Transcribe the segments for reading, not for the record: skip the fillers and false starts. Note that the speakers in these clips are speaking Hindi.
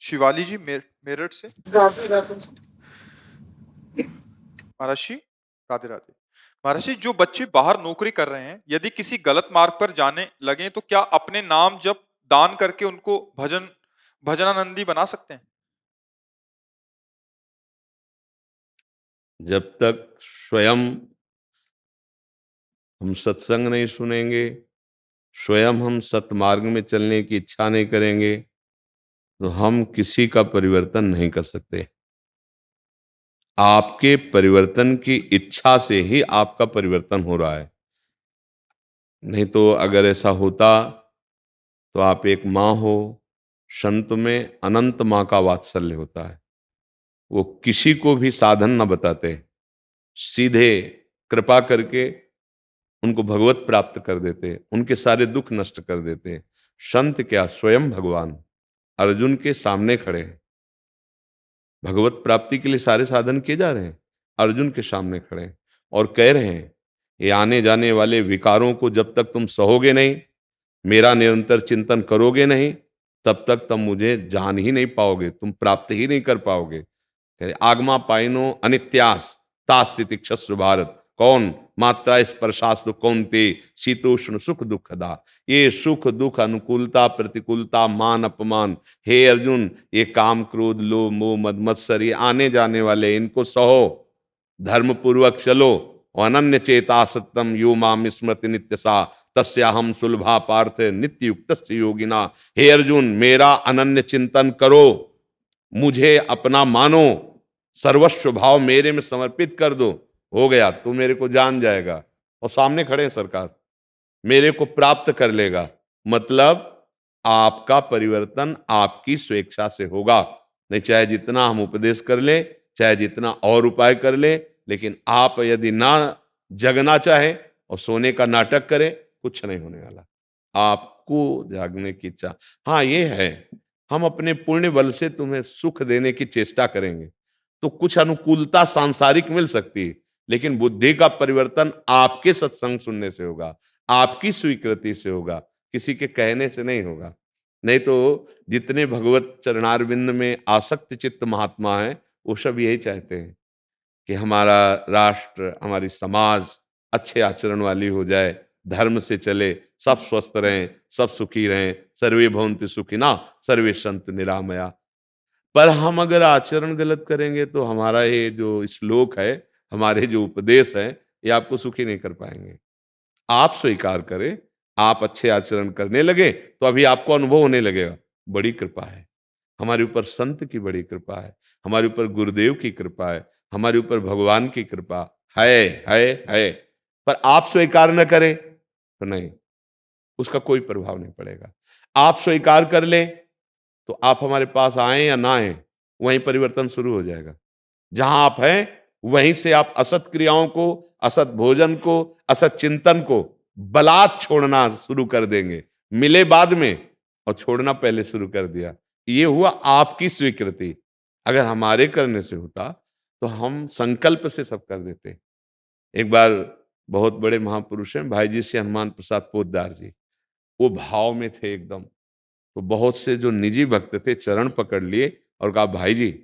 शिवाली जी मेरठ से। राधे राधे। महाराज जी, राधे राधे। महाराज जी, जो बच्चे बाहर नौकरी कर रहे हैं, यदि किसी गलत मार्ग पर जाने लगे तो क्या अपने नाम जब दान करके उनको भजनानंदी बना सकते हैं? जब तक स्वयं हम सत्संग नहीं सुनेंगे, स्वयं हम सतमार्ग में चलने की इच्छा नहीं करेंगे, तो हम किसी का परिवर्तन नहीं कर सकते। आपके परिवर्तन की इच्छा से ही आपका परिवर्तन हो रहा है। नहीं तो अगर ऐसा होता तो आप एक माँ हो, संत में अनंत माँ का वात्सल्य होता है। वो किसी को भी साधन न बताते, सीधे कृपा करके उनको भगवत प्राप्त कर देते, उनके सारे दुख नष्ट कर देते। संत क्या, स्वयं भगवान अर्जुन के सामने खड़े हैं। भगवत प्राप्ति के लिए सारे साधन किए जा रहे हैं, अर्जुन के सामने खड़े हैं और कह रहे हैं, ये आने जाने वाले विकारों को जब तक तुम सहोगे नहीं, मेरा निरंतर चिंतन करोगे नहीं, तब तक तुम मुझे जान ही नहीं पाओगे, तुम प्राप्त ही नहीं कर पाओगे। कह रहे, आगमा पाइनो अनित्यास तास्तितिक्षस्व भारत। कौन? मात्रा स्पर्शास्तु कौनते शीतोष्ण सुख दुखदा। ये सुख दुख अनुकूलता प्रतिकूलता मान अपमान, हे अर्जुन, ये काम क्रोध लोभ मोह मद मत्सर, ये आने जाने वाले, इनको सहो, धर्म पूर्वक चलो। अनन्य चेता सत्यम यो माम स्मृति नित्य सा तस्याहम सुलभा पार्थ नित्य युक्त योगिना। हे अर्जुन, मेरा अनन्य चिंतन करो, मुझे अपना मानो, सर्वस्व भाव मेरे में समर्पित कर दो, हो गया, तू मेरे को जान जाएगा और सामने खड़े हैं सरकार, मेरे को प्राप्त कर लेगा। मतलब आपका परिवर्तन आपकी स्वेच्छा से होगा। नहीं चाहे जितना हम उपदेश कर ले, चाहे जितना और उपाय कर ले, लेकिन आप यदि ना जगना चाहे और सोने का नाटक करें, कुछ नहीं होने वाला। आपको जागने की इच्छा, हाँ ये है, हम अपने पुण्य बल से तुम्हें सुख देने की चेष्टा करेंगे तो कुछ अनुकूलता सांसारिक मिल सकती है, लेकिन बुद्धि का परिवर्तन आपके सत्संग सुनने से होगा, आपकी स्वीकृति से होगा, किसी के कहने से नहीं होगा। नहीं तो जितने भगवत चरणारविंद में आसक्त चित्त महात्मा हैं, वो सब यही चाहते हैं कि हमारा राष्ट्र, हमारी समाज अच्छे आचरण वाली हो जाए, धर्म से चले, सब स्वस्थ रहें, सब सुखी रहें, सर्वे भवन्तु सुखिनः सर्वे सन्तु निरामया। पर हम अगर आचरण गलत करेंगे तो हमारा ये जो श्लोक है, हमारे जो उपदेश है, ये आपको सुखी नहीं कर पाएंगे। आप स्वीकार करें, आप अच्छे आचरण करने लगे तो अभी आपको अनुभव होने लगेगा, बड़ी कृपा है हमारे ऊपर, संत की बड़ी कृपा है हमारे ऊपर, गुरुदेव की कृपा है हमारे ऊपर, भगवान की कृपा है। पर आप स्वीकार न करें तो नहीं, उसका कोई प्रभाव नहीं पड़ेगा। आप स्वीकार कर लें तो आप हमारे पास आए या ना आए, वहीं परिवर्तन शुरू हो जाएगा। जहां आप हैं वहीं से आप असत क्रियाओं को, असत भोजन को, असत चिंतन को बलात् छोड़ना शुरू कर देंगे। मिले बाद में और छोड़ना पहले शुरू कर दिया। ये हुआ आपकी स्वीकृति। अगर हमारे करने से होता तो हम संकल्प से सब कर देते। एक बार बहुत बड़े महापुरुष हैं भाई जी से हनुमान प्रसाद पोद्दार जी, वो भाव में थे एकदम। तो बहुत से जो निजी भक्त थे चरण पकड़ लिए और कहा, भाई जी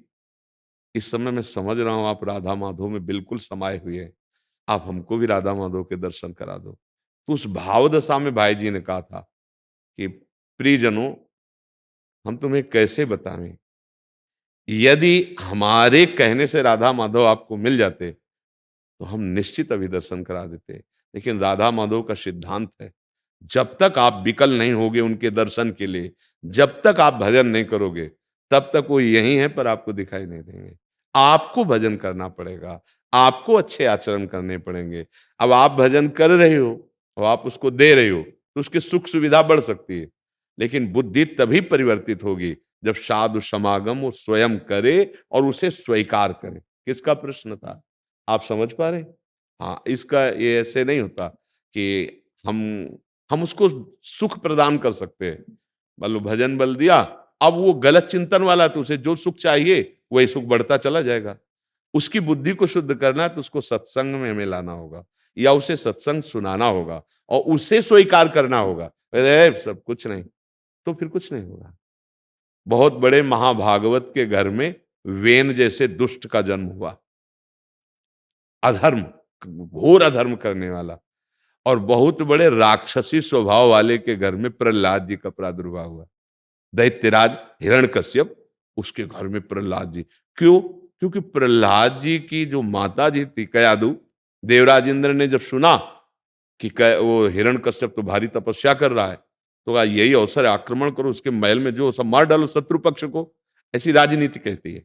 इस समय मैं समझ रहा हूं आप राधा माधव में बिल्कुल समाये हुए हैं, आप हमको भी राधा माधव के दर्शन करा दो। तो उस भाव दशा में भाई जी ने कहा था कि प्रियजनों, हम तुम्हें कैसे बताएं, यदि हमारे कहने से राधा माधव आपको मिल जाते तो हम निश्चित अभी दर्शन करा देते। लेकिन राधा माधव का सिद्धांत है, जब तक आप विकल नहीं होगे उनके दर्शन के लिए, जब तक आप भजन नहीं करोगे, तब तक वो यही है पर आपको दिखाई नहीं देंगे। आपको भजन करना पड़ेगा, आपको अच्छे आचरण करने पड़ेंगे। अब आप भजन कर रहे हो और आप उसको दे रहे हो तो उसकी सुख सुविधा बढ़ सकती है, लेकिन बुद्धि तभी परिवर्तित होगी जब साधु समागम वो स्वयं करे और उसे स्वीकार करे। किसका प्रश्न था, आप समझ पा रहे? हाँ, इसका ये ऐसे नहीं होता कि हम हम उसको सुख प्रदान कर सकते हैं। मान लो भजन बल दिया, अब वो गलत चिंतन वाला है तो उसे जो सुख चाहिए वही सुख बढ़ता चला जाएगा। उसकी बुद्धि को शुद्ध करना है तो उसको सत्संग में हमें लाना होगा या उसे सत्संग सुनाना होगा और उसे स्वीकार करना होगा। अरे सब कुछ नहीं, तो फिर कुछ नहीं होगा। बहुत बड़े महाभागवत के घर में वेन जैसे दुष्ट का जन्म हुआ, अधर्म, घोर अधर्म करने वाला। और बहुत बड़े राक्षसी स्वभाव वाले के घर में प्रहलाद जी का प्रादुर्भाव हुआ। दैत्यराज हिरण्यकश्यप, उसके घर में प्रहलाद जी। क्यों? क्योंकि प्रहलाद जी की जो माता जी थी कयादु, देवराज इंद्र ने जब सुना कि वो हिरण्यकश्यप तो भारी तपस्या कर रहा है, तो कहा यही अवसर है, आक्रमण करो, उसके महल में जो सब मार डालो शत्रु पक्ष को। ऐसी राजनीति कहती है।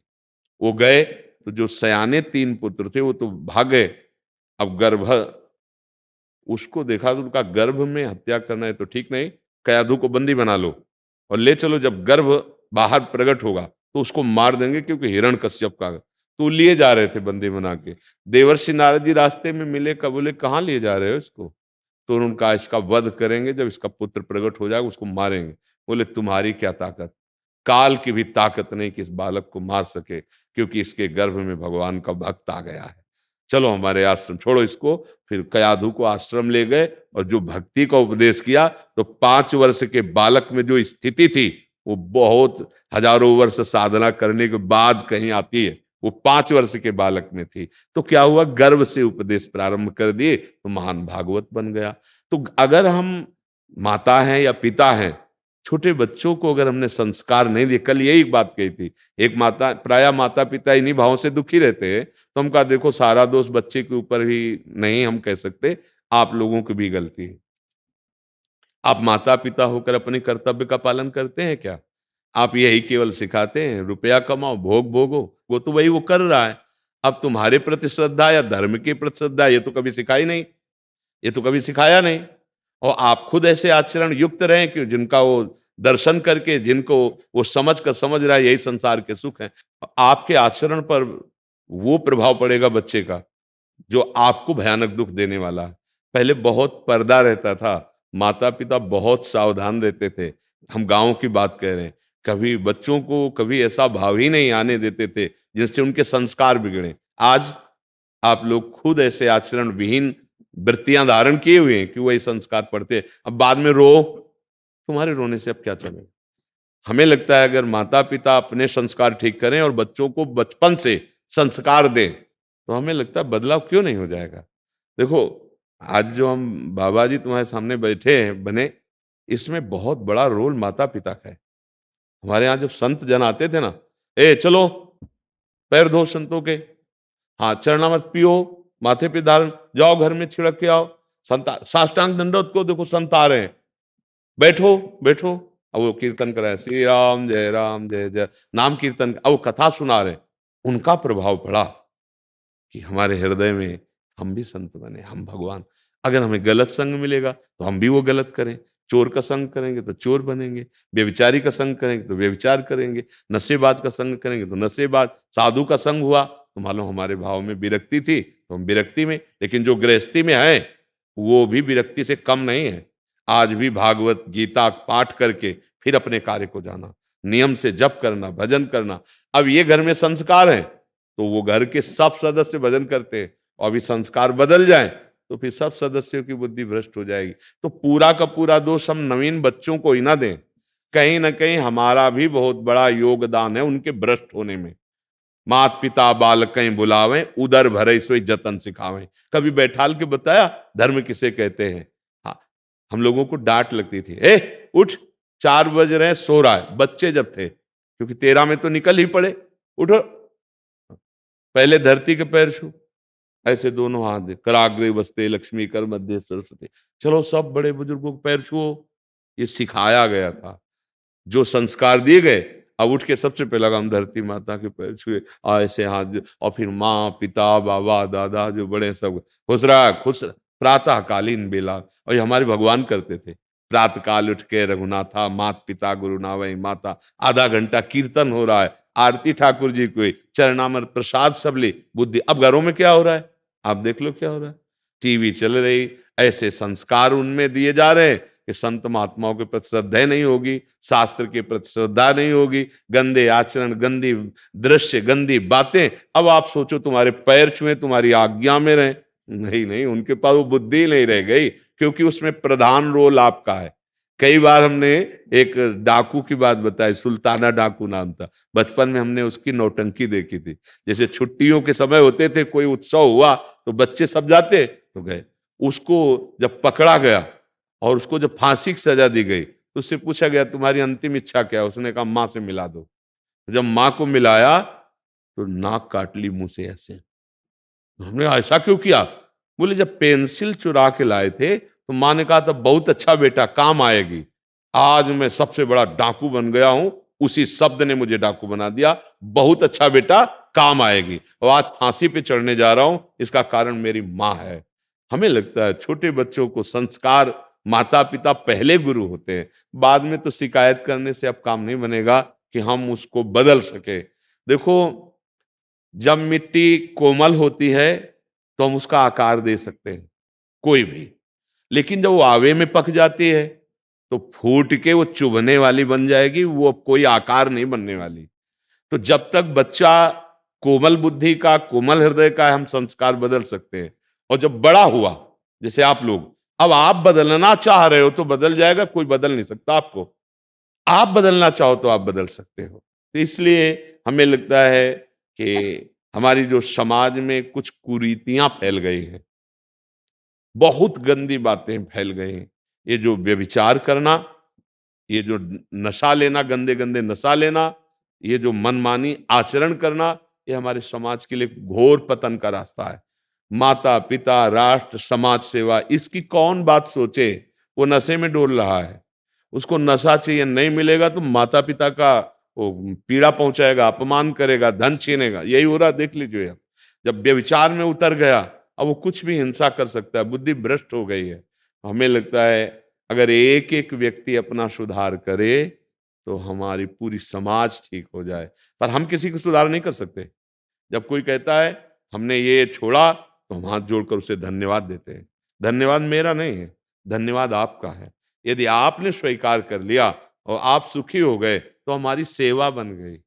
वो गए तो जो सयाने 3 पुत्र थे वो तो भाग गए। अब गर्भ, उसको देखा तो उनका गर्भ में हत्या करना है तो ठीक नहीं, कयाधु को बंदी बना लो और ले चलो, जब गर्भ बाहर प्रकट होगा तो उसको मार देंगे, क्योंकि हिरण्यकश्यप का। तो लिए जा रहे थे बंदी बना के। देवर्षि नारद जी रास्ते में मिले, का बोले कहाँ लिए जा रहे हो इसको? तो उन्होंने कहा इसका वध करेंगे, जब इसका पुत्र प्रकट हो जाएगा उसको मारेंगे। बोले तुम्हारी क्या ताकत, काल की भी ताकत नहीं कि इस बालक को मार सके, क्योंकि इसके गर्भ में भगवान का भक्त आ गया है। चलो हमारे आश्रम छोड़ो इसको। फिर कयाधु को आश्रम ले गए और जो भक्ति का उपदेश किया, तो 5 वर्ष के बालक में जो स्थिति थी वो बहुत हजारों वर्ष साधना करने के बाद कहीं आती है, वो 5 वर्ष के बालक में थी। तो क्या हुआ, गर्भ से उपदेश प्रारंभ कर दिए तो महान भागवत बन गया। तो अगर हम माता हैं या पिता हैं, छोटे बच्चों को अगर हमने संस्कार नहीं दिए, कल यही बात कही थी, एक माता, प्राय माता पिता इन्हीं भावों से दुखी रहते हैं, तो हम कहा देखो सारा दोष बच्चे के ऊपर ही नहीं हम कह सकते, आप लोगों की भी गलती है। आप माता पिता होकर अपने कर्तव्य का पालन करते हैं क्या? आप यही केवल सिखाते हैं रुपया कमाओ, भोग भोगो, वो तो वही वो कर रहा है। अब तुम्हारे प्रति श्रद्धा या धर्म के प्रति श्रद्धा, ये तो कभी सिखाई नहीं, ये तो कभी सिखाया नहीं। और आप खुद ऐसे आचरण युक्त रहें कि जिनका वो दर्शन करके, जिनको वो समझ कर समझ रहा है यही संसार के सुख हैं, आपके आचरण पर वो प्रभाव पड़ेगा बच्चे का जो आपको भयानक दुख देने वाला है। पहले बहुत पर्दा रहता था, माता पिता बहुत सावधान रहते थे। हम गांव की बात कह रहे हैं। कभी बच्चों को कभी ऐसा भाव ही नहीं आने देते थे जिससे उनके संस्कार बिगड़े। आज आप लोग खुद ऐसे आचरण विहीन वृत्तियां धारण किए हुए हैं कि वही संस्कार पढ़ते हैं। अब बाद में रो, तुम्हारे रोने से अब क्या चलेगा? हमें लगता है अगर माता पिता अपने संस्कार ठीक करें और बच्चों को बचपन से संस्कार दें, तो हमें लगता है बदलाव क्यों नहीं हो जाएगा। देखो, आज जो हम बाबा जी तुम्हारे सामने बैठे हैं बने, इसमें बहुत बड़ा रोल माता पिता का है। हमारे यहाँ जब संत जन आते थे ना, ए चलो पैर धो संतों के, हाँ चरणामृत पियो, माथे पे धारण, जाओ घर में छिड़क के आओ, संत साष्टांग दंडोत को देखो संत आ रहे हैं, बैठो बैठो। अब वो कीर्तन कर रहे हैं, श्री राम जय जय, नाम कीर्तन, अब वो कथा सुना रहे हैं। उनका प्रभाव पड़ा कि हमारे हृदय में हम भी संत बने, हम भगवान। अगर हमें गलत संग मिलेगा तो हम भी वो गलत करें। चोर का संग करेंगे तो चोर बनेंगे, व्यभिचारी का संग करेंगे तो व्यभिचार करेंगे, नशेबाज का संग करेंगे तो नशेबाज। साधु का संग हुआ तो मालूम हमारे भाव में विरक्ति थी तो हम विरक्ति में, लेकिन जो गृहस्थी में है वो भी विरक्ति से कम नहीं है। आज भी भागवत गीता पाठ करके फिर अपने कार्य को जाना, नियम से जप करना, भजन करना। अब ये घर में संस्कार है तो वो घर के सब सदस्य भजन करते हैं, और अभी संस्कार बदल जाए तो फिर सब सदस्यों की बुद्धि भ्रष्ट हो जाएगी। तो पूरा का पूरा दोष हम नवीन बच्चों को ही ना दें, कहीं ना कहीं हमारा भी बहुत बड़ा योगदान है उनके भ्रष्ट होने में। मात पिता बालकें बुलावें, उदर भरे सोई जतन सिखावें। कभी बैठाल के बताया धर्म किसे कहते हैं? हाँ, हम लोगों को डांट लगती थी, ए उठ, 4 बज रहे हैं, सो रहा है, बच्चे जब थे, क्योंकि 13 में तो निकल ही पड़े, उठो, पहले धरती के पैर छू, ऐसे दोनों हाथ दे, कराग्रे बसते लक्ष्मी, कर मध्य सरस्वती। चलो सब बड़े बुजुर्गों को पैर छुओ, ये सिखाया गया था, जो संस्कार दिए गए। अब उठ के सबसे पहला काम धरती माता के पैर छुए, ऐसे हाथ और फिर माँ पिता बाबा दादा जो बड़े सब खुश रहा खुश रहा। प्रातः कालीन बेला, और ये हमारे भगवान करते थे। प्रातः काल उठ के रघुनाथा, मात पिता गुरु नावई माता, आधा घंटा कीर्तन हो रहा है, आरती ठाकुर जी को, चरणामृत प्रसाद सब ले बुद्धि। अब घरों में क्या हो रहा है, आप देख लो क्या हो रहा है, टीवी चल रही, ऐसे संस्कार उनमें दिए जा रहे हैं कि संत महात्माओं के प्रति श्रद्धा नहीं होगी, शास्त्र के प्रति श्रद्धा नहीं होगी, गंदे आचरण, गंदी दृश्य, गंदी बातें। अब आप सोचो तुम्हारे पैर छुए तुम्हारी आज्ञा में रहे, नहीं नहीं, उनके पास वो बुद्धि नहीं रह गई, क्योंकि उसमें प्रधान रोल आपका है। कई बार हमने एक डाकू की बात बताई, सुल्ताना डाकू नाम था। बचपन में हमने उसकी नौटंकी देखी थी। जैसे छुट्टियों के समय होते थे, कोई उत्सव हुआ तो बच्चे सब जाते तो गए। उसको जब पकड़ा गया और उसको जब फांसी की सजा दी गई तो उससे पूछा गया तुम्हारी अंतिम इच्छा क्या है? उसने कहा माँ से मिला दो। जब माँ को मिलाया तो नाक काट ली मुंह से ऐसे। हमने ऐसा क्यों किया? बोले जब पेंसिल चुरा के लाए थे तो माँ ने कहा था बहुत अच्छा बेटा, काम आएगी। आज मैं सबसे बड़ा डाकू बन गया हूं, उसी शब्द ने मुझे डाकू बना दिया। बहुत अच्छा बेटा, काम आएगी। और आज फांसी पे चढ़ने जा रहा हूं, इसका कारण मेरी माँ है। हमें लगता है छोटे बच्चों को संस्कार माता पिता पहले गुरु होते हैं, बाद में तो शिकायत करने से अब काम नहीं बनेगा कि हम उसको बदल सके। देखो, जब मिट्टी कोमल होती है तो हम उसका आकार दे सकते हैं, कोई भी। लेकिन जब वो आवे में पक जाती है तो फूट के वो चुभने वाली बन जाएगी, वो अब कोई आकार नहीं बनने वाली। तो जब तक बच्चा कोमल बुद्धि का, कोमल हृदय का है, हम संस्कार बदल सकते हैं। और जब बड़ा हुआ, जैसे आप लोग, अब आप बदलना चाह रहे हो तो बदल जाएगा, कोई बदल नहीं सकता आपको। आप बदलना चाहो तो आप बदल सकते हो। तो इसलिए हमें लगता है कि हमारी जो समाज में कुछ कुरीतियां फैल गई हैं, बहुत गंदी बातें फैल गई हैं। ये जो व्यभिचार करना, ये जो नशा लेना, गंदे गंदे नशा लेना, ये जो मनमानी आचरण करना, ये हमारे समाज के लिए घोर पतन का रास्ता है। माता पिता, राष्ट्र, समाज सेवा, इसकी कौन बात सोचे? वो नशे में डोल रहा है, उसको नशा चाहिए, नहीं मिलेगा तो माता पिता का वो पीड़ा पहुंचाएगा, अपमान करेगा, धन छीनेगा। यही हो रहा, देख लीजिए। अब जब व्यभिचार में उतर गया, अब वो कुछ भी हिंसा कर सकता है, बुद्धि भ्रष्ट हो गई है। हमें लगता है अगर एक एक व्यक्ति अपना सुधार करे तो हमारी पूरी समाज ठीक हो जाए। पर हम किसी को सुधार नहीं कर सकते। जब कोई कहता है हमने ये छोड़ा तो हम हाथ जोड़कर उसे धन्यवाद देते हैं। धन्यवाद मेरा नहीं है, धन्यवाद आपका है। यदि आपने स्वीकार कर लिया और आप सुखी हो गए तो हमारी सेवा बन गई।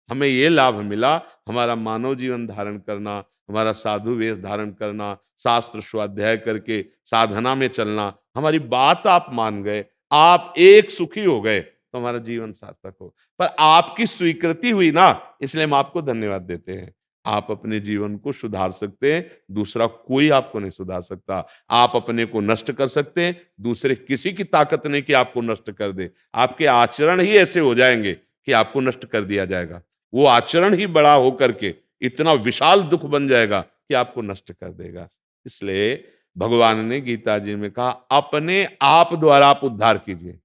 हमें ये लाभ मिला, हमारा मानव जीवन धारण करना, हमारा साधु वेश धारण करना, शास्त्र स्वाध्याय करके साधना में चलना, हमारी बात आप मान गए, आप एक सुखी हो गए तो हमारा जीवन सार्थक हो। पर आपकी स्वीकृति हुई ना, इसलिए हम आपको धन्यवाद देते हैं। आप अपने जीवन को सुधार सकते हैं, दूसरा कोई आपको नहीं सुधार सकता। आप अपने को नष्ट कर सकते हैं, दूसरे किसी की ताकत नहीं कि आपको नष्ट कर दे। आपके आचरण ही ऐसे हो जाएंगे कि आपको नष्ट कर दिया जाएगा। वो आचरण ही बड़ा होकर के इतना विशाल दुख बन जाएगा कि आपको नष्ट कर देगा। इसलिए भगवान ने गीता जी में कहा, अपने आप द्वारा आप उद्धार कीजिए।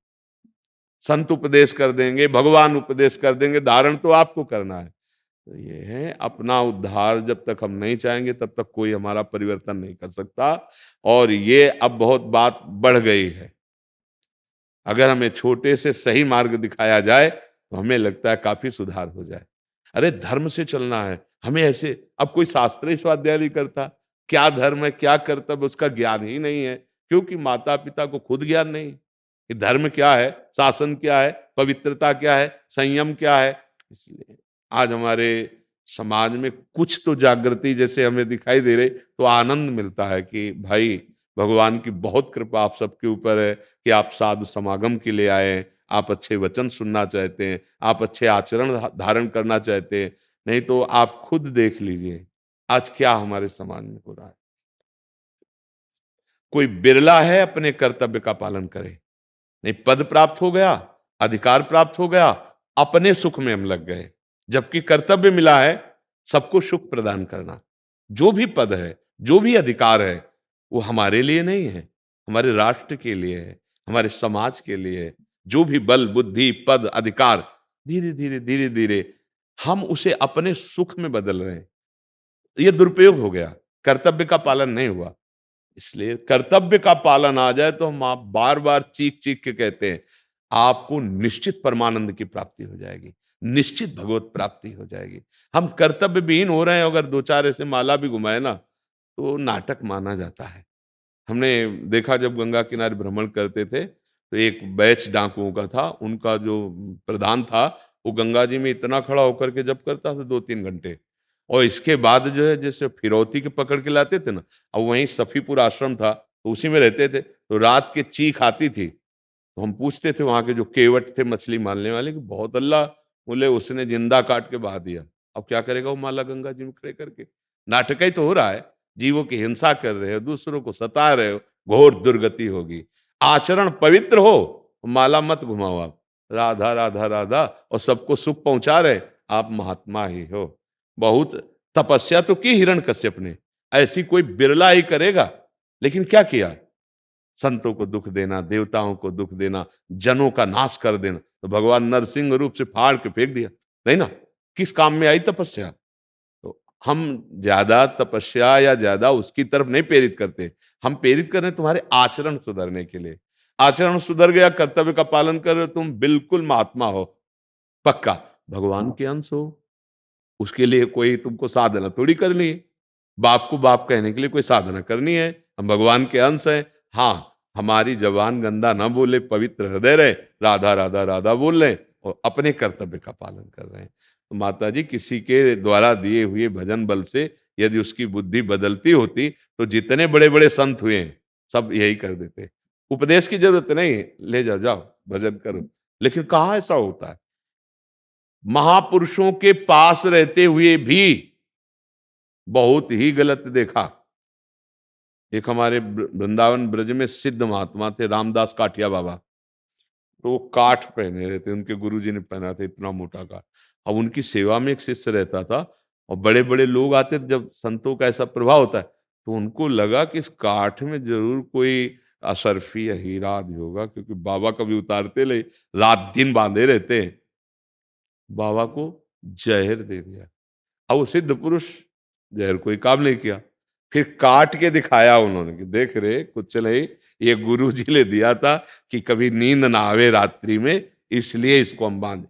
संत उपदेश कर देंगे, भगवान उपदेश कर देंगे, धारण तो आपको करना है। तो ये है अपना उद्धार। जब तक हम नहीं चाहेंगे तब तक कोई हमारा परिवर्तन नहीं कर सकता। और ये अब बहुत बात बढ़ गई है। अगर हमें छोटे से सही मार्ग दिखाया जाए तो हमें लगता है काफी सुधार हो जाए। अरे धर्म से चलना है, हमें ऐसे अब कोई शास्त्र ही स्वाध्याय नहीं करता। क्या धर्म है, क्या कर्तव्य, उसका ज्ञान ही नहीं है। क्योंकि माता पिता को खुद ज्ञान नहीं कि धर्म क्या है, शासन क्या है, पवित्रता क्या है, संयम क्या है। इसलिए आज हमारे समाज में कुछ तो जागृति जैसे हमें दिखाई दे रही, तो आनंद मिलता है कि भाई भगवान की बहुत कृपा आप सबके ऊपर है कि आप साधु समागम के लिए आए, आप अच्छे वचन सुनना चाहते हैं, आप अच्छे आचरण धारण करना चाहते हैं। नहीं तो आप खुद देख लीजिए आज क्या हमारे समाज में हो रहा है। कोई बिरला है अपने कर्तव्य का पालन करे। नहीं, पद प्राप्त हो गया, अधिकार प्राप्त हो गया, अपने सुख में हम लग गए। जबकि कर्तव्य मिला है सबको सुख प्रदान करना। जो भी पद है, जो भी अधिकार है, वो हमारे लिए नहीं है, हमारे राष्ट्र के लिए है, हमारे समाज के लिए है। जो भी बल बुद्धि पद अधिकार, धीरे धीरे धीरे धीरे हम उसे अपने सुख में बदल रहे हैं। ये दुरुपयोग हो गया, कर्तव्य का पालन नहीं हुआ। इसलिए कर्तव्य का पालन आ जाए तो हम आप बार बार चीख चीख के कहते हैं, आपको निश्चित परमानंद की प्राप्ति हो जाएगी, निश्चित भगवत प्राप्ति हो जाएगी। हम कर्तव्य विहीन हो रहे हैं, अगर दो चार ऐसे माला भी घुमाए ना तो नाटक माना जाता है। हमने देखा जब गंगा किनारे भ्रमण करते थे तो एक बैच डाकुओं का था, उनका जो प्रधान था वो गंगा जी में इतना खड़ा होकर के जब करता था 2-3 घंटे। और इसके बाद जो है जैसे फिरौती के पकड़ के लाते थे ना, अब वहीं सफीपुर आश्रम था तो उसी में रहते थे, तो रात के चीख आती थी तो हम पूछते थे वहां के जो केवट थे मछली मारने वाले कि बहुत अल्लाह, बोले उसने जिंदा काट के बहा दिया, अब क्या करेगा वो माला गंगा जी में खड़े करके? नाटक ही तो हो रहा है, जीवों की हिंसा कर रहे हो, दूसरों को सता रहे हो, घोर दुर्गति होगी। आचरण पवित्र हो, माला मत घुमाओ आप, राधा राधा राधा, और सबको सुख पहुंचा रहे, आप महात्मा ही हो। बहुत तपस्या तो की हिरण्यकश्यप ने, ऐसी कोई बिरला ही करेगा, लेकिन क्या किया? संतों को दुख देना, देवताओं को दुख देना, जनों का नाश कर देना, तो भगवान नरसिंह रूप से फाड़ के फेंक दिया, नहीं ना? किस काम में आई तपस्या? तो हम ज्यादा तपस्या या ज्यादा उसकी तरफ नहीं प्रेरित करते, हम प्रेरित कर रहे हैं तुम्हारे आचरण सुधरने के लिए। आचरण सुधर गया, कर्तव्य का पालन कर रहे हो, तुम बिल्कुल महात्मा हो, पक्का भगवान के अंश हो। उसके लिए कोई तुमको साधना थोड़ी करनी है, बाप को बाप कहने के लिए कोई साधना करनी है, हम भगवान के अंश हैं। हाँ, हमारी जबान गंदा ना बोले, पवित्र हृदय रहे, राधा राधा राधा बोल रहे और अपने कर्तव्य का पालन कर रहे हैं। तो माता जी, किसी के द्वारा दिए हुए भजन बल से यदि उसकी बुद्धि बदलती होती तो जितने बड़े बड़े संत हुए हैं सब यही कर देते। उपदेश की जरूरत नहीं है, ले जाओ जाओ भजन करो, लेकिन कहाँ ऐसा होता है? महापुरुषों के पास रहते हुए भी बहुत ही गलत देखा। एक हमारे वृंदावन ब्रज में सिद्ध महात्मा थे, रामदास काठिया बाबा, तो वो काठ पहने रहते, उनके गुरुजी ने पहना था इतना मोटा काठ। अब उनकी सेवा में एक शिष्य रहता था, और बड़े बड़े लोग आते थे, जब संतों का ऐसा प्रभाव होता है तो उनको लगा कि इस काठ में जरूर कोई अशर्फी या हीरा भी होगा, क्योंकि बाबा कभी उतारते ले, रात दिन बांधे रहते हैं। बाबा को जहर दे दिया। अब वो सिद्ध पुरुष, जहर कोई काम नहीं किया, फिर काट के दिखाया उन्होंने कि देख रे कुछ नहीं, ये गुरु जी ने दिया था कि कभी नींद ना आवे रात्रि में, इसलिए इसको हम बांधे।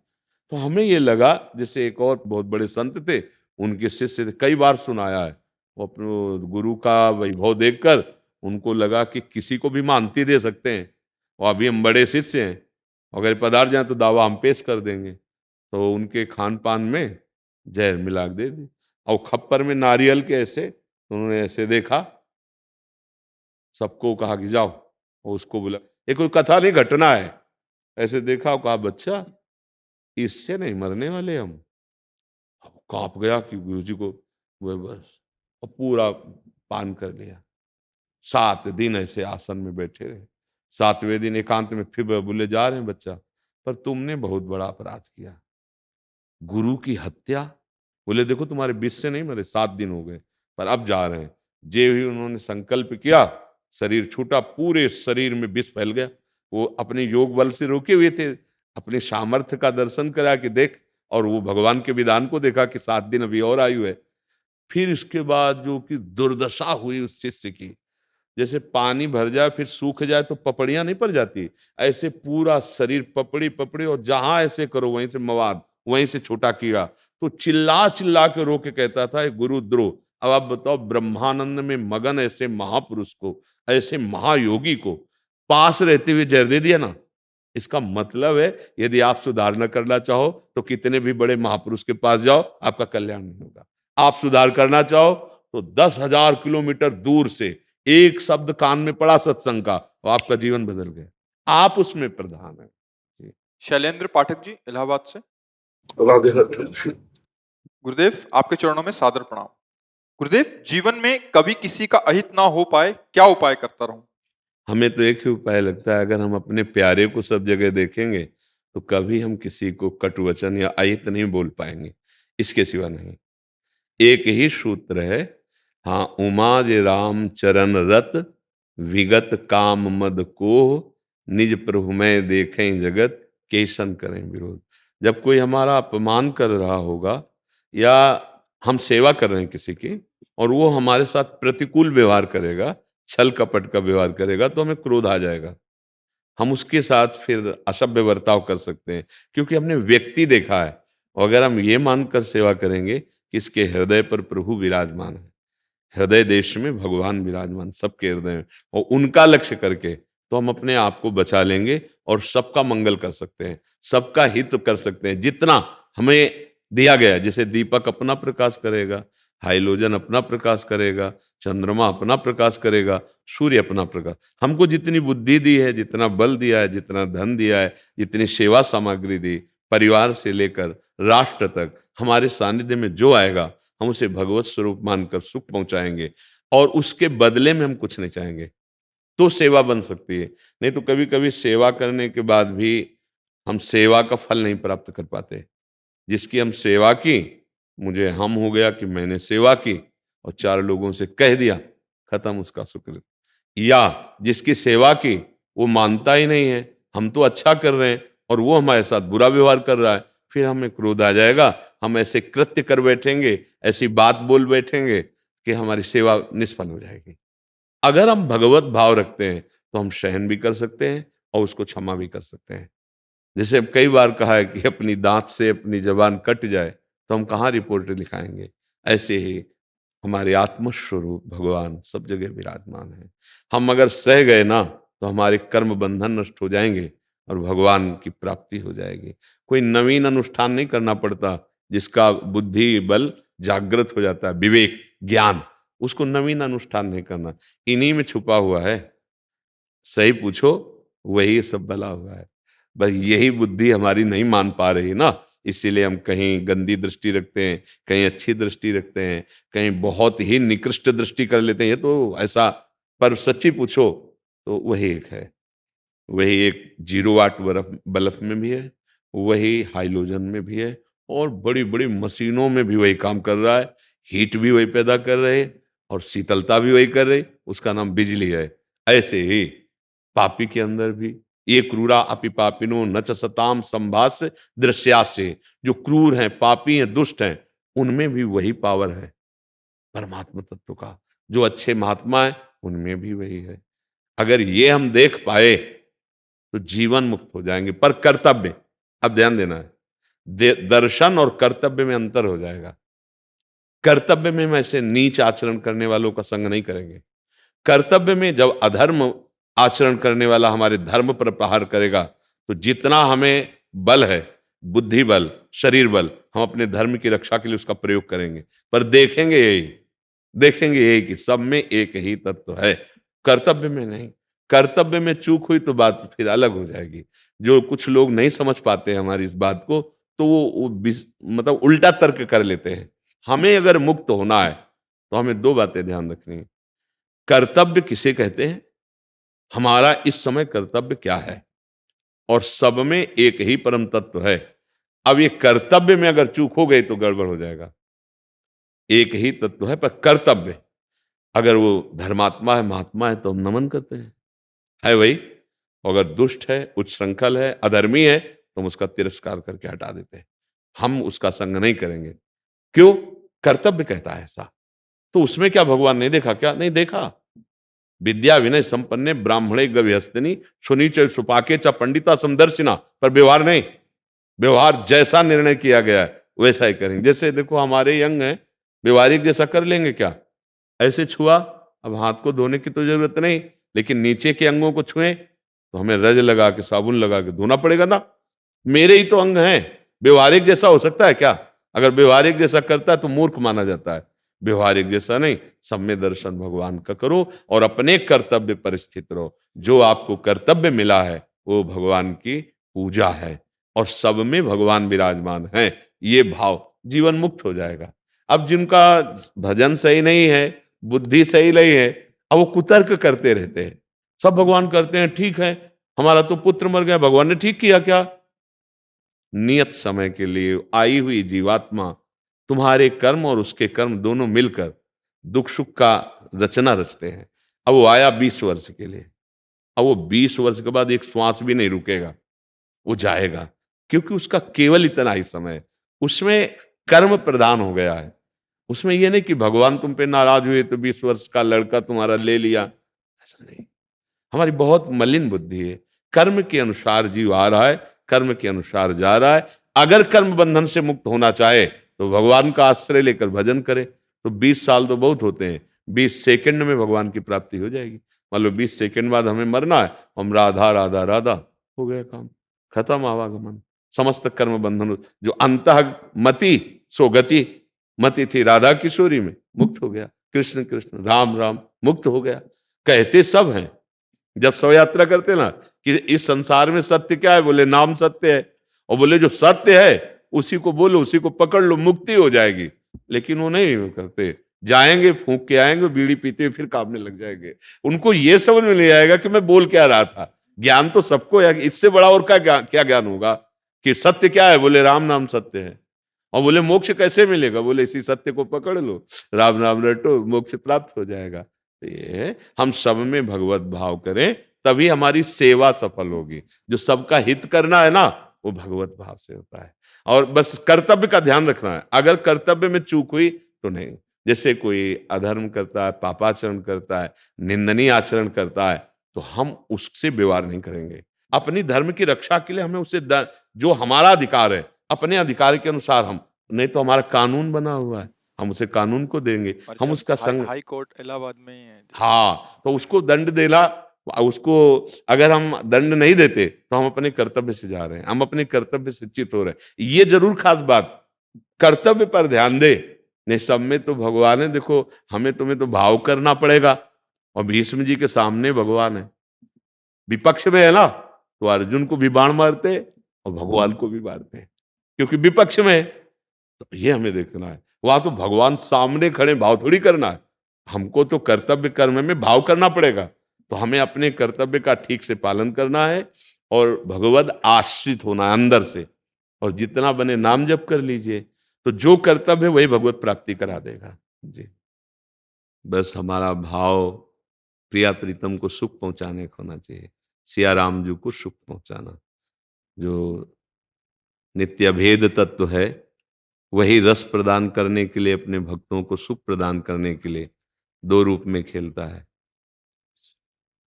तो हमें ये लगा, जैसे एक और बहुत बड़े संत थे, उनके शिष्य थे, कई बार सुनाया है, वो अपने गुरु का वैभव देखकर उनको लगा कि किसी को भी मानती दे सकते हैं, और अभी हम बड़े शिष्य हैं, अगर पधार जाए तो दावा हम पेश कर देंगे। तो उनके खान पान में जहर मिला के दे दी, और खप्पर में नारियल के ऐसे, तो उन्होंने ऐसे देखा, सबको कहा कि जाओ, और उसको बोला, ये कोई कथा नहीं घटना है, ऐसे देखा और कहा बच्चा इससे नहीं मरने वाले हम। अब कांप गया कि गुरु जी को वो बस, और पूरा पान कर लिया। 7 दिन ऐसे आसन में बैठे रहे। 7वें दिन एकांत में फिर बोले जा रहे हैं बच्चा, पर तुमने बहुत बड़ा अपराध किया, गुरु की हत्या। बोले देखो तुम्हारे विष से नहीं मरे, 7 दिन हो गए, पर अब जा रहे हैं। जे ही उन्होंने संकल्प किया, शरीर छूटा, पूरे शरीर में विष फैल गया। वो अपने योग बल से रोके हुए थे, अपने सामर्थ्य का दर्शन करा कि देख, और वो भगवान के विधान को देखा कि 7 दिन अभी और आयु है। फिर इसके बाद जो कि दुर्दशा हुई उस शिष्य की, जैसे पानी भर जाए फिर सूख जाए तो पपड़ियां नहीं पड़ जाती, ऐसे पूरा शरीर पपड़ी पपड़ी, और जहां ऐसे करो वहीं से मवाद, वहीं से छोटा कीड़ा। तो चिल्ला चिल्ला के रो के कहता था, गुरुद्रोह। अब आप बताओ, ब्रह्मानंद में मगन ऐसे महापुरुष को, ऐसे महायोगी को पास रहते हुए जहर दे दिया ना। इसका मतलब है, यदि आप सुधार न करना चाहो तो कितने भी बड़े महापुरुष के पास जाओ, आपका कल्याण नहीं होगा। आप सुधार करना चाहो तो 10,000 किलोमीटर दूर से एक शब्द कान में पड़ा सत्संग का, और आपका जीवन बदल गया। आप उसमें प्रधान है जी। शैलेंद्र पाठक जी, इलाहाबाद से। राधे राधे। गुरुदेव, आपके चरणों में सादर प्रणाम। गुरुदेव, जीवन में कभी किसी का अहित ना हो पाए, क्या उपाय करता रहूं? हमें तो एक ही उपाय लगता है, अगर हम अपने प्यारे को सब जगह देखेंगे तो कभी हम किसी को कटु वचन या अहित नहीं बोल पाएंगे, इसके सिवा नहीं। एक ही सूत्र है, हाँ, उमा जे राम चरण रत, विगत काम मद को, निज प्रभु में देखें जगत, केसन करें विरोध। जब कोई हमारा अपमान कर रहा होगा, या हम सेवा कर रहे हैं किसी की, और वो हमारे साथ प्रतिकूल व्यवहार करेगा, छल कपट का व्यवहार करेगा, तो हमें क्रोध आ जाएगा। हम उसके साथ फिर असभ्य बर्ताव कर सकते हैं, क्योंकि हमने व्यक्ति देखा है। और अगर हम ये मानकर सेवा करेंगे कि इसके हृदय पर प्रभु विराजमान है, हृदय देश में भगवान विराजमान सबके हृदय में, और उनका लक्ष्य करके, तो हम अपने आप को बचा लेंगे और सबका मंगल कर सकते हैं, सबका हित कर सकते हैं। जितना हमें दिया गया, जैसे दीपक अपना प्रकाश करेगा, हाइलोजन अपना प्रकाश करेगा, चंद्रमा अपना प्रकाश करेगा, सूर्य अपना प्रकाश। हमको जितनी बुद्धि दी है, जितना बल दिया है, जितना धन दिया है, जितनी सेवा सामग्री दी, परिवार से लेकर राष्ट्र तक, हमारे सानिध्य में जो आएगा हम उसे भगवत स्वरूप मानकर सुख पहुंचाएंगे, और उसके बदले में हम कुछ नहीं चाहेंगे, तो सेवा बन सकती है। नहीं तो कभी कभी सेवा करने के बाद भी हम सेवा का फल नहीं प्राप्त कर पाते। जिसकी हम सेवा की, मुझे हम हो गया कि मैंने सेवा की और 4 लोगों से कह दिया, खत्म उसका शुक्र। या जिसकी सेवा की वो मानता ही नहीं है, हम तो अच्छा कर रहे हैं और वो हमारे साथ बुरा व्यवहार कर रहा है, फिर हमें क्रोध आ जाएगा, हम ऐसे कृत्य कर बैठेंगे, ऐसी बात बोल बैठेंगे कि हमारी सेवा निष्फल हो जाएगी। अगर हम भगवत भाव रखते हैं तो हम सहन भी कर सकते हैं और उसको क्षमा भी कर सकते हैं। जैसे अब कई बार कहा है कि अपनी दांत से अपनी जबान कट जाए तो हम कहाँ रिपोर्ट लिखाएंगे। ऐसे ही हमारे आत्मस्वरूप भगवान सब जगह विराजमान है। हम अगर सह गए ना तो हमारे कर्म बंधन नष्ट हो जाएंगे और भगवान की प्राप्ति हो जाएगी। कोई नवीन अनुष्ठान नहीं करना पड़ता, जिसका बुद्धि बल जागृत हो जाता है, विवेक ज्ञान, उसको नवीन अनुष्ठान नहीं करना, इन्हीं में छुपा हुआ है। सही पूछो, वही सब भला हुआ है। बस यही बुद्धि हमारी नहीं मान पा रही ना, इसीलिए हम कहीं गंदी दृष्टि रखते हैं, कहीं अच्छी दृष्टि रखते हैं, कहीं बहुत ही निकृष्ट दृष्टि कर लेते हैं, ये तो ऐसा। पर सच्ची पूछो तो वही एक है, वही एक 0 वाट बल्ब में भी है, वही हाइलोजन में भी है, और बड़ी बड़ी मशीनों में भी वही काम कर रहा है। हीट भी वही पैदा कर रहे हैं और शीतलता भी वही कर रही, उसका नाम बिजली है। ऐसे ही पापी के अंदर भी, ये क्रूरा अपि पापिनो न च सताम संभास्य दृश्यास्य, जो क्रूर हैं, पापी हैं, दुष्ट हैं, उनमें भी वही पावर है परमात्मा तत्व का। जो अच्छे महात्मा है उनमें भी वही है। अगर ये हम देख पाए तो जीवन मुक्त हो जाएंगे। पर कर्तव्य, अब ध्यान देना है, दर्शन और कर्तव्य में अंतर हो जाएगा। कर्तव्य में हम ऐसे नीच आचरण करने वालों का संग नहीं करेंगे। कर्तव्य में जब अधर्म आचरण करने वाला हमारे धर्म पर प्रहार करेगा तो जितना हमें बल है, बुद्धि बल, शरीर बल, हम अपने धर्म की रक्षा के लिए उसका प्रयोग करेंगे। पर देखेंगे यही कि सब में एक ही तत्व है, कर्तव्य में नहीं। कर्तव्य में चूक हुई तो बात फिर अलग हो जाएगी। जो कुछ लोग नहीं समझ पाते हैं हमारी इस बात को, तो मतलब उल्टा तर्क कर लेते हैं। हमें अगर मुक्त होना है तो हमें 2 बातें ध्यान रखनी है। कर्तव्य किसे कहते हैं, हमारा इस समय कर्तव्य क्या है, और सब में एक ही परम तत्व है। अब ये कर्तव्य में अगर चूक हो गई तो गड़बड़ हो जाएगा। एक ही तत्व है पर कर्तव्य, अगर वो धर्मात्मा है, महात्मा है, तो हम नमन करते हैं, है वही। अगर दुष्ट है, उच्छृंखल है, अधर्मी है, तो हम उसका तिरस्कार करके हटा देते हैं। हम उसका संग नहीं करेंगे। क्यों? कर्तव्य कहता है ऐसा। तो उसमें क्या भगवान नहीं देखा? क्या नहीं देखा? विद्या विनय संपन्ने ब्राह्मणे गविहस्तिनी सुनीच सुपाके च पंडिता समदर्शिना, पर व्यवहार नहीं। व्यवहार जैसा निर्णय किया गया है वैसा ही करेंगे। जैसे देखो हमारे यंग हैं, व्यवहारिक जैसा कर लेंगे क्या? ऐसे छुआ, अब हाथ को धोने की तो जरूरत नहीं, लेकिन नीचे के अंगों को छुए तो हमें रज लगा के, साबुन लगा के धोना पड़ेगा ना। मेरे ही तो अंग हैं, व्यवहारिक जैसा हो सकता है क्या? अगर व्यवहारिक जैसा करता है तो मूर्ख माना जाता है। व्यवहारिक जैसा नहीं, सब में दर्शन भगवान का करो और अपने कर्तव्य पर स्थित रहो। जो आपको कर्तव्य मिला है वो भगवान की पूजा है, और सब में भगवान विराजमान है, ये भाव, जीवन मुक्त हो जाएगा। अब जिनका भजन सही नहीं है, बुद्धि सही नहीं है, अब वो कुतर्क करते रहते हैं। सब भगवान करते हैं, ठीक है, हमारा तो पुत्र मर गया, भगवान ने ठीक किया क्या? नियत समय के लिए आई हुई जीवात्मा, तुम्हारे कर्म और उसके कर्म दोनों मिलकर दुख सुख का रचना रचते हैं। अब वो आया 20 वर्ष के लिए, अब वो 20 वर्ष के बाद एक श्वास भी नहीं रुकेगा, वो जाएगा, क्योंकि उसका केवल इतना ही समय है। उसमें कर्म प्रदान हो गया है। उसमें यह नहीं कि भगवान तुम पे नाराज हुए तो 20 वर्ष का लड़का तुम्हारा ले लिया, ऐसा नहीं। हमारी बहुत मलिन बुद्धि है। कर्म के अनुसार जीव आ रहा है, कर्म के अनुसार जा रहा है। अगर कर्म बंधन से मुक्त होना चाहे तो भगवान का आश्रय लेकर भजन करे। तो 20 साल तो बहुत होते हैं, 20 सेकंड में भगवान की प्राप्ति हो जाएगी। मान लो 20 सेकंड बाद हमें मरना है, हम राधा राधा राधा, हो गया काम, खत्म आवागमन। समस्त कर्म बंधन जो अंतः मति सो गति, मति थी राधा किशोरी में, मुक्त हो गया। कृष्ण कृष्ण राम राम, मुक्त हो गया। कहते सब हैं, जब शव यात्रा करते ना कि इस संसार में सत्य क्या है, बोले नाम सत्य है, और बोले जो सत्य है उसी को बोलो, उसी को पकड़ लो, मुक्ति हो जाएगी। लेकिन वो नहीं करते, जाएंगे फूंक के आएंगे, बीड़ी पीते हुए फिर कामने लग जाएंगे। उनको ये समझ में नहीं आएगा कि मैं बोल क्या रहा था। ज्ञान तो सबको है, इससे बड़ा और क्या ज्ञान होगा कि सत्य क्या है, बोले राम नाम सत्य है। और बोले मोक्ष कैसे मिलेगा, बोले इसी सत्य को पकड़ लो, राम नाम रटो, मोक्ष प्राप्त हो जाएगा। तो ये हम सब में भगवत भाव करें, तभी हमारी सेवा सफल होगी। जो सबका हित करना है ना, वो भगवत भाव से होता है। और बस कर्तव्य का ध्यान रखना है, अगर कर्तव्य में चूक हुई तो नहीं। जैसे कोई अधर्म करता है, पापाचरण करता है, निंदनीय आचरण करता है, तो हम उससे व्यवहार नहीं करेंगे। अपनी धर्म की रक्षा के लिए हमें उसे जो हमारा अधिकार है, अपने अधिकार के अनुसार हम, नहीं तो हमारा कानून बना हुआ है, हम उसे कानून को देंगे, और हम जब उसका संग। हाई कोर्ट इलाहाबाद में ही है जैसे। हाँ, तो उसको दंड देना, उसको अगर हम दंड नहीं देते तो हम अपने कर्तव्य से जा रहे हैं, हम अपने कर्तव्य से च्युत हो रहे हैं। ये जरूर खास बात, कर्तव्य पर ध्यान दे। नहीं, सब में तो भगवान है, देखो हमें तुम्हें तो भाव करना पड़ेगा। और भीष्म जी के सामने भगवान है, विपक्ष में है ना, तो अर्जुन को भी बाण मारते और भगवान को भी मारते हैं, क्योंकि विपक्ष में है। तो ये हमें देखना है, वहां तो भगवान सामने खड़े, भाव थोड़ी करना है। हमको तो कर्तव्य कर्म में भाव करना पड़ेगा। तो हमें अपने कर्तव्य का ठीक से पालन करना है और भगवत आश्रित होना है अंदर से। और जितना बने नाम जप कर लीजिए, तो जो कर्तव्य है वही भगवत प्राप्ति करा देगा जी। बस हमारा भाव प्रिया प्रीतम को सुख पहुंचाने का होना चाहिए, सिया राम जी को सुख पहुंचाना। जो नित्य भेद तत्व है, वही रस प्रदान करने के लिए, अपने भक्तों को सुख प्रदान करने के लिए दो रूप में खेलता है,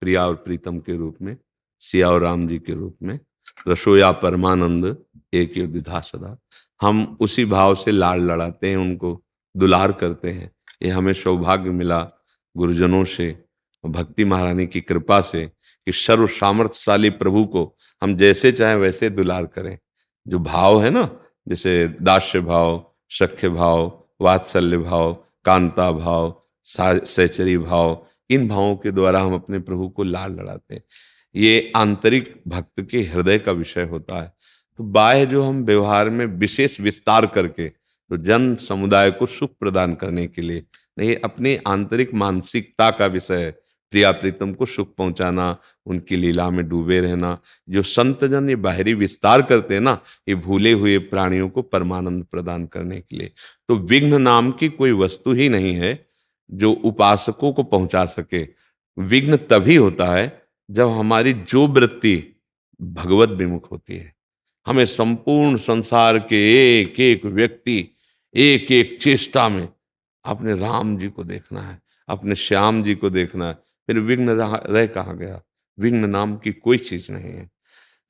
प्रिया और प्रीतम के रूप में, सिया और राम जी के रूप में। रसोया परमानंद एक ही विधा सदा। हम उसी भाव से लाड़ लड़ाते हैं, उनको दुलार करते हैं। ये हमें सौभाग्य मिला गुरुजनों से, भक्ति महारानी की कृपा से, कि सर्व सामर्थ्यशाली प्रभु को हम जैसे चाहें वैसे दुलार करें। जो भाव है ना, जैसे दास्य भाव, सख्य भाव, वात्सल्य भाव, कांता भाव, सहचरी भाव, इन भावों के द्वारा हम अपने प्रभु को लाड़ लड़ाते हैं। ये आंतरिक भक्त के हृदय का विषय होता है। तो बाह्य जो हम व्यवहार में विशेष विस्तार करके, तो जन समुदाय को सुख प्रदान करने के लिए नहीं, अपनी आंतरिक मानसिकता का विषय है। प्रिया प्रीतम को सुख पहुंचाना, उनकी लीला में डूबे रहना। जो संत जन ये बाहरी विस्तार करते हैं ना, ये भूले हुए प्राणियों को परमानंद प्रदान करने के लिए। तो विघ्न नाम की कोई वस्तु ही नहीं है जो उपासकों को पहुंचा सके। विघ्न तभी होता है जब हमारी जो वृत्ति भगवत विमुख होती है। हमें संपूर्ण संसार के एक एक व्यक्ति, एक एक चेष्टा में अपने राम जी को देखना है, अपने श्याम जी को देखना है। फिर विघ्न रह कहाँ गया? विघ्न नाम की कोई चीज नहीं है।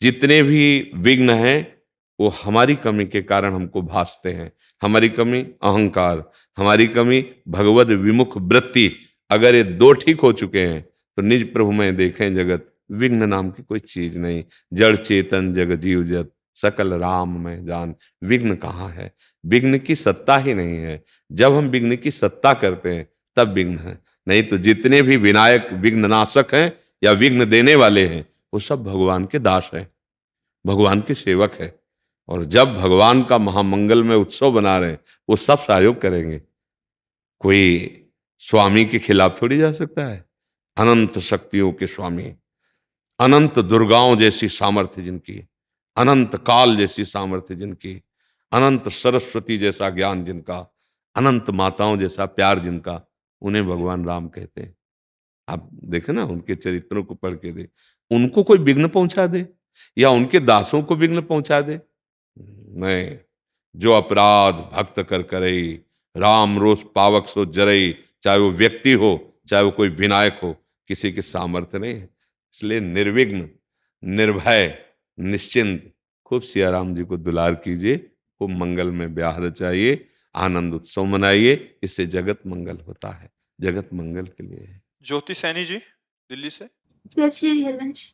जितने भी विघ्न हैं वो हमारी कमी के कारण हमको भासते हैं। हमारी कमी अहंकार, हमारी कमी भगवत विमुख वृत्ति। अगर ये दो ठीक हो चुके हैं तो निज प्रभु में देखें जगत, विघ्न नाम की कोई चीज नहीं। जड़ चेतन जग जीव जत, सकल राम में जान। विघ्न कहाँ है? विघ्न की सत्ता ही नहीं है। जब हम विघ्न की सत्ता करते हैं तब विघ्न है, नहीं तो जितने भी विनायक विघ्न नाशक हैं या विघ्न देने वाले हैं, वो सब भगवान के दास हैं, भगवान के सेवक है। और जब भगवान का महामंगल में उत्सव बना रहे हैं, वो सब सहयोग करेंगे। कोई स्वामी के खिलाफ थोड़ी जा सकता है। अनंत शक्तियों के स्वामी, अनंत दुर्गाओं जैसी सामर्थ्य जिनकी, अनंत काल जैसी सामर्थ्य जिनकी, अनंत सरस्वती जैसा ज्ञान जिनका, अनंत माताओं जैसा प्यार जिनका, उन्हें भगवान राम कहते हैं। आप देखें ना, उनके चरित्रों को पढ़ के दे, उनको कोई विघ्न पहुंचा दे या उनके दासों को विघ्न पहुंचा दे? नहीं। जो अपराध भक्त कर करई, राम रोष पावक सो जरई। चाहे वो व्यक्ति हो, चाहे वो कोई विनायक हो, किसी के सामर्थ्य नहीं है। इसलिए निर्विघ्न, निर्भय, निश्चिंत खूब सिया राम जी को दुलार कीजिए, खूब मंगल में ब्याह रचाइए, आनंद उत्सव मनाइए। इससे जगत मंगल होता है, जगत मंगल के लिए है। ज्योति सैनी जी दिल्ली से। जय श्री हरिवंश।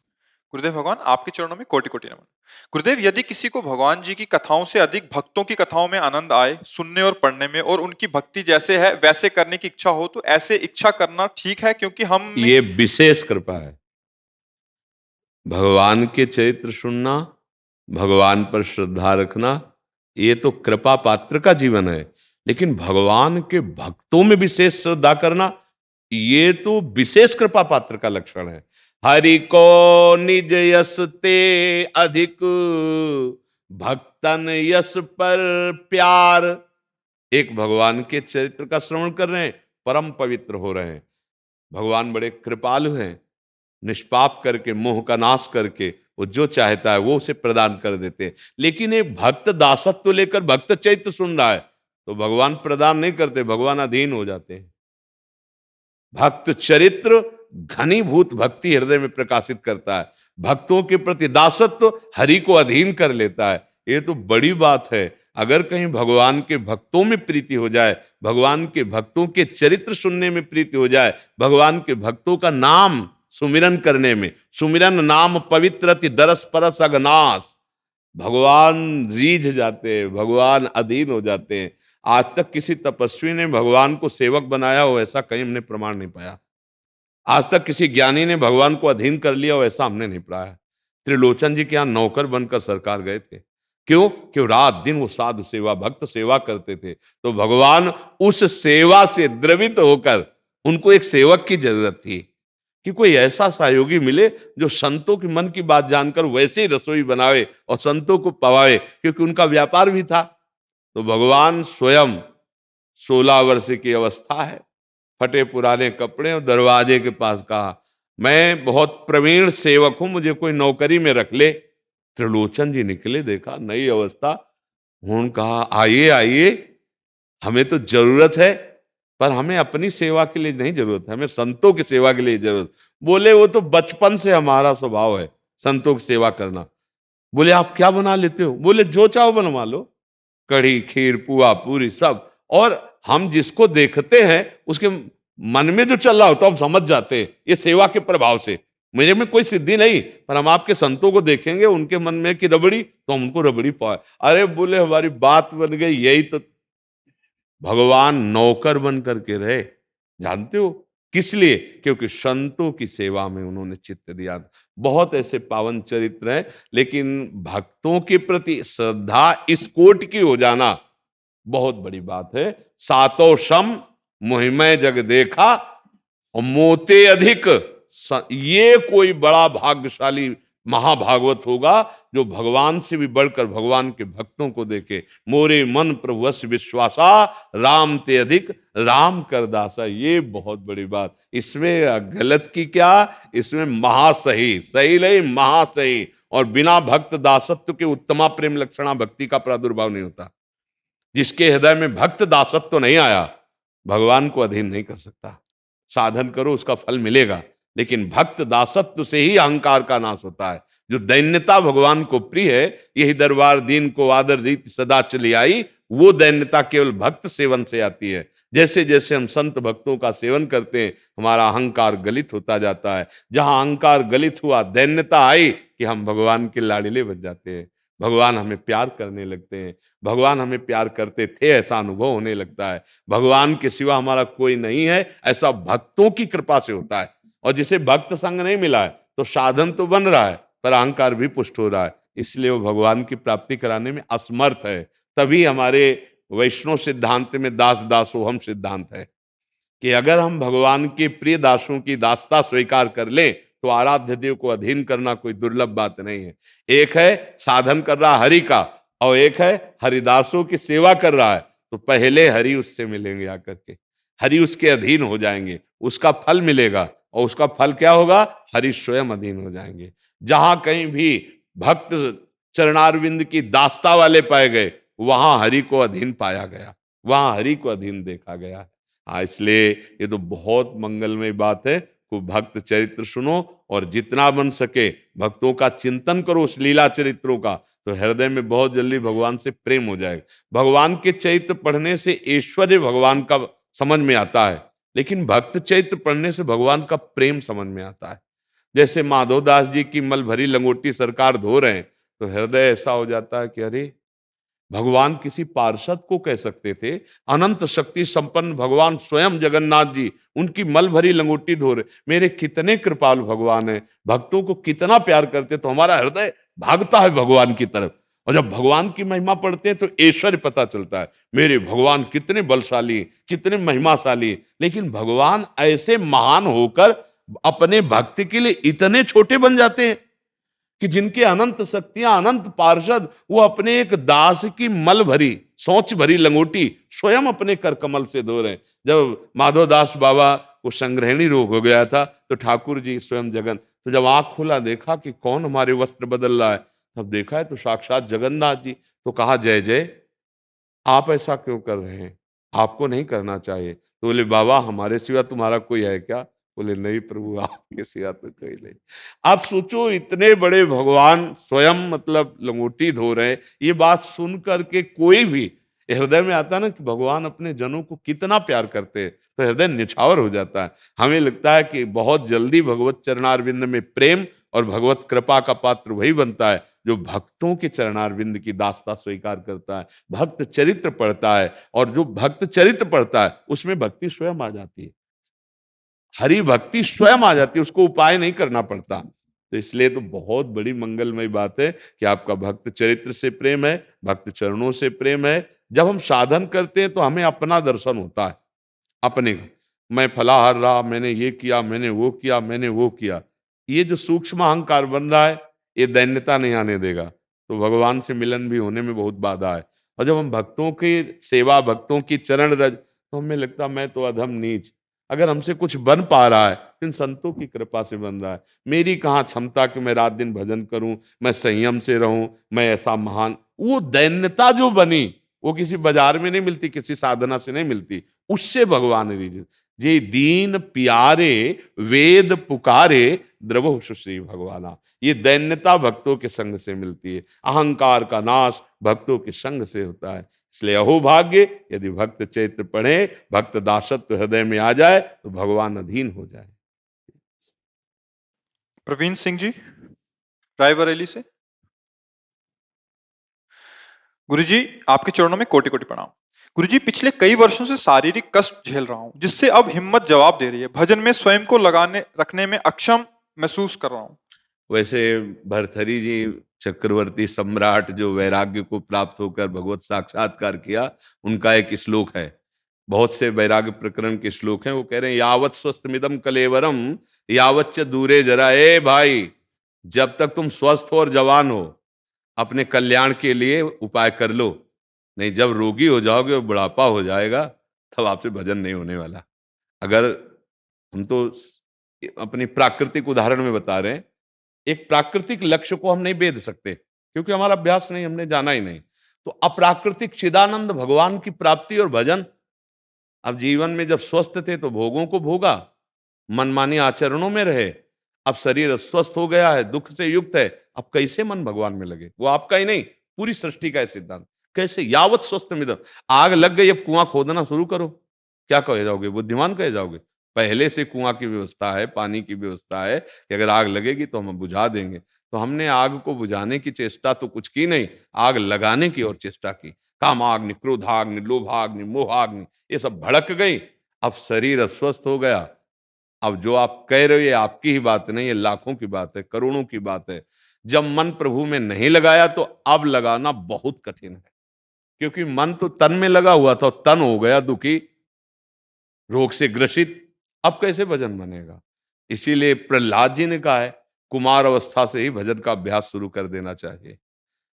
गुरुदेव भगवान आपके चरणों में कोटि कोटि नमन। गुरुदेव, यदि किसी को भगवान जी की कथाओं से अधिक भक्तों की कथाओं में आनंद आए, सुनने और पढ़ने में, और उनकी भक्ति जैसे है वैसे करने की इच्छा हो, तो ऐसे इच्छा करना ठीक है, क्योंकि हम में। ये विशेष कृपा है। भगवान के चरित्र सुनना, भगवान पर श्रद्धा रखना, ये तो कृपा पात्र का जीवन है। लेकिन भगवान के भक्तों में विशेष श्रद्धा करना, ये तो विशेष कृपा पात्र का लक्षण है। हरि को निज यस ते अधिक, भक्तन यस पर प्यार। एक भगवान के चरित्र का श्रवण कर रहे हैं, परम पवित्र हो रहे हैं। भगवान बड़े कृपालु हैं, निष्पाप करके, मोह का नाश करके वो जो चाहता है वो उसे प्रदान कर देते हैं। लेकिन एक भक्त दासत्व लेकर भक्त चैत्र सुन रहा है तो भगवान प्रदान नहीं करते, भगवान अधीन हो जाते हैं। भक्त चरित्र घनीभूत भक्ति हृदय में प्रकाशित करता है, भक्तों के प्रति दासत्व हरि को अधीन कर लेता है। ये तो बड़ी बात है। अगर कहीं भगवान के भक्तों में प्रीति हो जाए, भगवान के भक्तों के चरित्र सुनने में प्रीति हो जाए, भगवान के भक्तों का नाम सुमिरन करने में, सुमिरन नाम पवित्र अति दरस परस अगनास, भगवान रीझ जाते हैं, भगवान अधीन हो जाते हैं। आज तक किसी तपस्वी ने भगवान को सेवक बनाया हो ऐसा कहीं हमने प्रमाण नहीं पाया। आज तक किसी ज्ञानी ने भगवान को अधीन कर लिया हो ऐसा हमने नहीं पाया। त्रिलोचन जी के यहाँ नौकर बनकर सरकार गए थे। क्यों? क्यों रात दिन वो साधु सेवा, भक्त सेवा करते थे। तो भगवान उस सेवा से द्रवित होकर, उनको एक सेवक की जरूरत थी कि कोई ऐसा सहयोगी मिले जो संतों के मन की बात जानकर वैसे ही रसोई बनावे और संतों को पवावे, क्योंकि उनका व्यापार भी था। तो भगवान स्वयं 16 वर्ष की अवस्था है, फटे पुराने कपड़े और दरवाजे के पास कहा, मैं बहुत प्रवीण सेवक हूं, मुझे कोई नौकरी में रख ले। त्रिलोचन जी निकले, देखा नई अवस्था। उन्होंने कहा, आइए आइए, हमें तो जरूरत है, पर हमें अपनी सेवा के लिए नहीं जरूरत है, हमें संतों की सेवा के लिए जरूरत। बोले, वो तो बचपन से हमारा स्वभाव है संतों की सेवा करना। बोले, आप क्या बना लेते हो? बोले, जो चाहो बनवा लो, कढ़ी खीर पुआ पूरी सब। और हम जिसको देखते हैं उसके मन में जो चल रहा होता है हम समझ जाते हैं, ये सेवा के प्रभाव से। मेरे में कोई सिद्धि नहीं, पर हम आपके संतों को देखेंगे, उनके मन में की रबड़ी, तो हम उनको रबड़ी पाए। अरे बोले, हमारी बात बन गई। यही तो भगवान नौकर बन करके रहे, जानते हो किस लिए? क्योंकि संतों की सेवा में उन्होंने चित्त दिया। बहुत ऐसे पावन चरित्र हैं, लेकिन भक्तों के प्रति श्रद्धा इस कोट की हो जाना बहुत बड़ी बात है। सातों सम मुहिमय जग देखा और मोते अधिक, ये कोई बड़ा भाग्यशाली महाभागवत होगा जो भगवान से भी बढ़कर भगवान के भक्तों को देखे। मोरे मन प्रभुवश विश्वासा, राम ते अधिक राम कर दासा। ये बहुत बड़ी बात। इसमें गलत की क्या, इसमें महासही, सही नहीं महासही। और बिना भक्त दासत्व के उत्तमा प्रेम लक्षणा भक्ति का प्रादुर्भाव नहीं होता। जिसके हृदय में भक्त दासत्व नहीं आया, भगवान को अधीन नहीं कर सकता। साधन करो उसका फल मिलेगा, लेकिन भक्त दासत्व से ही अहंकार का नाश होता है। जो दैन्यता भगवान को प्रिय है, यही दरबार दीन को आदर रीति सदा चली आई, वो दैन्यता केवल भक्त सेवन से आती है। जैसे जैसे हम संत भक्तों का सेवन करते हैं, हमारा अहंकार गलित होता जाता है। जहां अहंकार गलित हुआ, दैन्यता आई, कि हम भगवान के लाडिले बन जाते हैं। भगवान हमें प्यार करने लगते हैं, भगवान हमें प्यार करते थे ऐसा अनुभव होने लगता है। भगवान के सिवा हमारा कोई नहीं है, ऐसा भक्तों की कृपा से होता है। और जिसे भक्त संग नहीं मिला है, तो साधन तो बन रहा है पर अहंकार भी पुष्ट हो रहा है, इसलिए वो भगवान की प्राप्ति कराने में असमर्थ है। तभी हमारे वैष्णव सिद्धांत में दास दासोहम सिद्धांत है कि अगर हम भगवान के प्रिय दासों की दासता स्वीकार कर लें तो आराध्य देव को अधीन करना कोई दुर्लभ बात नहीं है। एक है साधन कर रहा हरि का, और एक है हरिदासों की सेवा कर रहा है, तो पहले हरि उससे मिलेंगे आकर के, हरि उसके अधीन हो जाएंगे, उसका फल मिलेगा। और उसका फल क्या होगा? हरि स्वयं अधीन हो जाएंगे। जहां कहीं भी भक्त चरणारविंद की दास्ता वाले पाए गए, वहां हरि को अधीन पाया गया, वहां हरि को अधीन देखा गया। हाँ, इसलिए ये तो बहुत मंगलमय बात है। खूब भक्त चरित्र सुनो और जितना बन सके भक्तों का चिंतन करो, उस लीला चरित्रों का, तो हृदय में बहुत जल्दी भगवान से प्रेम हो जाएगा। भगवान के चरित्र पढ़ने से ऐश्वर्य भगवान का समझ में आता है, लेकिन भक्त चरित्र पढ़ने से भगवान का प्रेम समझ में आता है। जैसे माधवदास जी की मल भरी लंगोटी सरकार धो रहे हैं, तो हृदय ऐसा हो जाता है कि अरे, भगवान किसी पार्षद को कह सकते थे, अनंत शक्ति संपन्न भगवान स्वयं जगन्नाथ जी उनकी मल भरी लंगोटी धो रहे। मेरे कितने कृपालु भगवान है, भक्तों को कितना प्यार करते, तो हमारा हृदय भागता है भगवान की तरफ। और जब भगवान की महिमा पढ़ते हैं तो ऐश्वर्य पता चलता है, मेरे भगवान कितने बलशाली, कितने महिमाशाली। लेकिन भगवान ऐसे महान होकर अपने भक्त के लिए इतने छोटे बन जाते हैं कि जिनके अनंत शक्तियां, अनंत पार्षद, वो अपने एक दास की मल भरी, सोच भरी लंगोटी स्वयं अपने कर कमल से धो रहे हैं। जब माधवदास बाबा को संग्रहणी रोग हो गया था तो ठाकुर जी स्वयं जगन, तो जब आंख खोला देखा कि कौन हमारे वस्त्र बदल रहा है, तब देखा है तो साक्षात जगन्नाथ जी। तो कहा, जय जय, आप ऐसा क्यों कर रहे हैं, आपको नहीं करना चाहिए। तो बोले, बाबा हमारे सिवा तुम्हारा कोई है क्या? बोले, नहीं प्रभु, आपके सिवा तो कोई नहीं। आप सोचो, इतने बड़े भगवान स्वयं मतलब लंगोटी धो रहे हैं। ये बात सुन करके कोई भी हृदय में आता ना कि भगवान अपने जनों को कितना प्यार करते हैं, तो हृदय निछावर हो जाता है। हमें लगता है कि बहुत जल्दी भगवत चरणारविंद में प्रेम और भगवत कृपा का पात्र वही बनता है जो भक्तों के चरणारविंद की दास्ता स्वीकार करता है, भक्त चरित्र पढ़ता है। और जो भक्त चरित्र पढ़ता है उसमें भक्ति स्वयं आ जाती है, हरि भक्ति स्वयं आ जाती है, उसको उपाय नहीं करना पड़ता। तो इसलिए तो बहुत बड़ी मंगलमय बात है कि आपका भक्त चरित्र से प्रेम है, भक्त चरणों से प्रेम है। जब हम साधन करते हैं तो हमें अपना दर्शन होता है, अपने का। मैं फलाहार रहा, मैंने ये किया, मैंने वो किया, मैंने वो किया। ये जो सूक्ष्म अहंकार बन रहा है, ये दैन्यता नहीं आने देगा, तो भगवान से मिलन भी होने में बहुत बाधा है। और जब हम भक्तों की सेवा, भक्तों की चरण रज, तो हमें लगता मैं तो अधम नीच। अगर हमसे कुछ बन पा रहा है तो इन संतों की कृपा से बन रहा है। मेरी कहाँ क्षमता कि मैं रात दिन भजन करूं, मैं संयम से रहूं, मैं ऐसा महान। वो दैन्यता जो बनी, वो किसी बाजार में नहीं मिलती, किसी साधना से नहीं मिलती, उससे भगवान रीझ। जे दीन प्यारे वेद पुकारे, द्रवहु सुश्री भगवाना। ये दैन्यता भक्तों के संग से मिलती है, अहंकार का नाश भक्तों के संग से होता है। इसलिए अहो भाग्य, यदि भक्त चैत्र पढ़े, भक्त दासत्व हृदय में आ जाए तो भगवान अधीन हो जाए। प्रवीण सिंह जी, रायबरेली से। गुरुजी, आपके चरणों में कोटि कोटि प्रणाम। गुरुजी, पिछले कई वर्षों से शारीरिक कष्ट झेल रहा हूं, जिससे अब हिम्मत जवाब दे रही है। भजन में स्वयं को लगाने रखने में अक्षम महसूस कर रहा हूं। वैसे भर्तृहरि जी, चक्रवर्ती सम्राट, जो वैराग्य को प्राप्त होकर भगवत साक्षात्कार किया, उनका एक श्लोक है। बहुत से वैराग्य प्रकरण के श्लोक हैं। वो कह रहे हैं, यावत स्वस्थमिदम कलेवरम यावच्च दूरे जरा। ए भाई, जब तक तुम स्वस्थ हो और जवान हो, अपने कल्याण के लिए उपाय कर लो। नहीं, जब रोगी हो जाओगे और बुढ़ापा हो जाएगा, तब आपसे भजन नहीं होने वाला। अगर हम तो अपनी प्राकृतिक उदाहरण में बता रहे हैं, एक प्राकृतिक लक्ष्य को हम नहीं भेद सकते क्योंकि हमारा अभ्यास नहीं, हमने जाना ही नहीं। तो अप्राकृतिक चिदानंद भगवान की प्राप्ति और भजन। अब जीवन में जब स्वस्थ थे तो भोगों को भोगा, मनमानी आचरणों में रहे। अब शरीर स्वस्थ हो गया है, दुख से युक्त है, अब कैसे मन भगवान में लगे? वो आपका ही नहीं, पूरी सृष्टि का है सिद्धांत। कैसे? यावत स्वस्थ मिदम। आग लग गई, अब कुआं खोदना शुरू करो, क्या कहे जाओगे? बुद्धिमान कहे जाओगे? पहले से कुआं की व्यवस्था है, पानी की व्यवस्था है कि अगर आग लगेगी तो हम बुझा देंगे। तो हमने आग को बुझाने की चेष्टा तो कुछ की नहीं, आग लगाने की और चेष्टा की। कामाग्नि, क्रोधाग्नि, लोभाग्नि, मोहाग्नि, ये सब भड़क गई। अब शरीर अस्वस्थ हो गया। अब जो आप कह रहे हो ये आपकी ही बात नहीं, ये लाखों की बात है, करोड़ों की बात है। जब मन प्रभु में नहीं लगाया तो अब लगाना बहुत कठिन है, क्योंकि मन तो तन में लगा हुआ था, तन हो गया दुखी, रोग से ग्रसित। अब कैसे भजन बनेगा? इसीलिए प्रहलाद जी ने कहा है, कुमार अवस्था से ही भजन का अभ्यास शुरू कर देना चाहिए।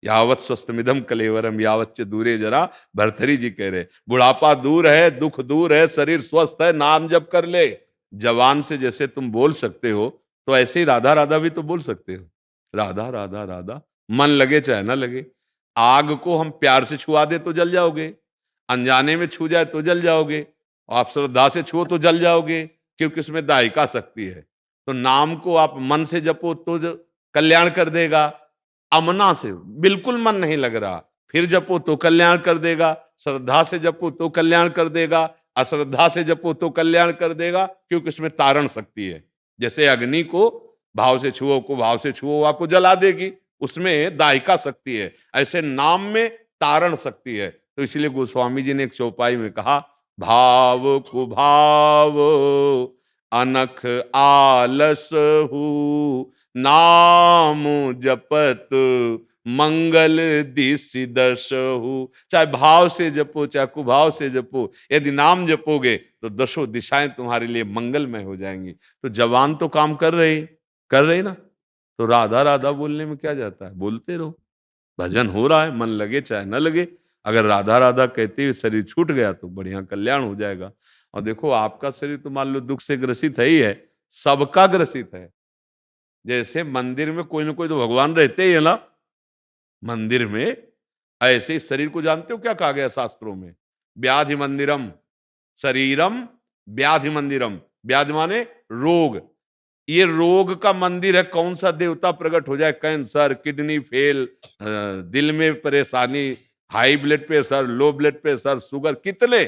यावत स्वस्थमिदम कलेवरम यावच्च दूरे जरा। भर्तृहरि जी कह रहे, बुढ़ापा दूर है, दुख दूर है, शरीर स्वस्थ है, नाम जप कर ले। जवान से जैसे तुम बोल सकते हो, तो ऐसे ही राधा राधा भी तो बोल सकते हो। राधा राधा राधा, मन लगे चाहे ना लगे। आग को हम प्यार से छुआ दे तो जल जाओगे, अनजाने में छू जाए तो जल जाओगे, आप श्रद्धा से छुओ तो जल जाओगे, क्योंकि उसमें दायिका शक्ति है। तो नाम को आप मन से जपो तो कल्याण कर देगा, अमना से बिल्कुल मन नहीं लग रहा, फिर जपो तो कल्याण कर देगा, श्रद्धा से जपो तो कल्याण कर देगा, अश्रद्धा से जपो तो कल्याण कर देगा, क्योंकि उसमें तारण शक्ति है। जैसे अग्नि को भाव से छुओ, को भाव से छुओ, आपको जला देगी। उसमें दायिका शक्ति है, ऐसे नाम में तारण शक्ति है। तो इसलिए गोस्वामी जी ने एक चौपाई में कहा, भाव कुभाव अनख आलस हु, नाम जपत मंगल दिस दशहु। चाहे भाव से जपो चाहे कुभाव से जपो, यदि नाम जपोगे तो दशों दिशाएं तुम्हारे लिए मंगलमय हो जाएंगी। तो जवान तो काम कर रहे ना, तो राधा राधा बोलने में क्या जाता है, बोलते रहो। भजन हो रहा है, मन लगे चाहे न लगे। अगर राधा राधा कहते हुए शरीर छूट गया तो बढ़िया कल्याण हो जाएगा। और देखो आपका शरीर तो मान लो दुख से ग्रसित है ही है, सबका ग्रसित है। जैसे मंदिर में कोई ना कोई तो भगवान रहते ही है ना, मंदिर में ऐसे इस शरीर को जानते हो क्या कहा गया शास्त्रों में, व्याधि मंदिरम शरीरम, व्याधि मंदिरम, व्याधि माने रोग, ये रोग का मंदिर है। कौन सा देवता प्रकट हो जाए, कैंसर, किडनी फेल, दिल में परेशानी, high blood pressure, low blood pressure, sugar, कितने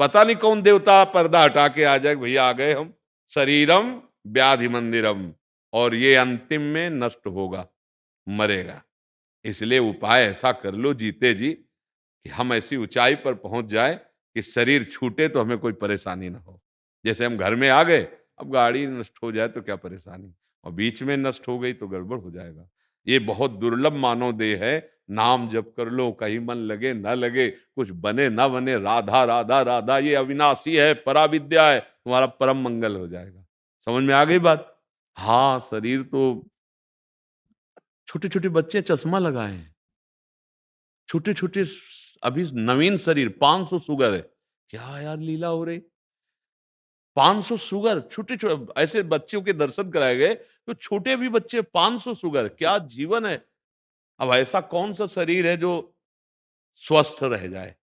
पता नहीं कौन देवता पर्दा हटा के आ जाए, भैया आ गए हम। शरीरम व्याधि मंदिरम, और ये अंतिम में नष्ट होगा, मरेगा। इसलिए उपाय ऐसा कर लो जीते जी कि हम ऐसी ऊंचाई पर पहुंच जाए कि शरीर छूटे तो हमें कोई परेशानी ना हो। जैसे हम घर में आ गए, अब गाड़ी नष्ट हो जाए तो क्या परेशानी, और बीच में नष्ट हो गई तो गड़बड़ हो जाएगा। ये बहुत दुर्लभ मानव देह है। नाम जप कर लो, कहीं मन लगे ना लगे, कुछ बने ना बने, राधा राधा राधा ये अविनाशी है, पराविद्या है, तुम्हारा परम मंगल हो जाएगा। समझ में आ गई बात? हाँ, शरीर तो छोटे छोटे बच्चे चश्मा लगाए हैं, छोटे छोटे अभी नवीन शरीर, 500 शुगर है। क्या यार लीला हो रही, 500 शुगर, छोटे छोटे ऐसे बच्चों के दर्शन कराए गए तो छोटे भी बच्चे 500 शुगर, क्या जीवन है। अब ऐसा कौन सा शरीर है जो स्वस्थ रह जाए,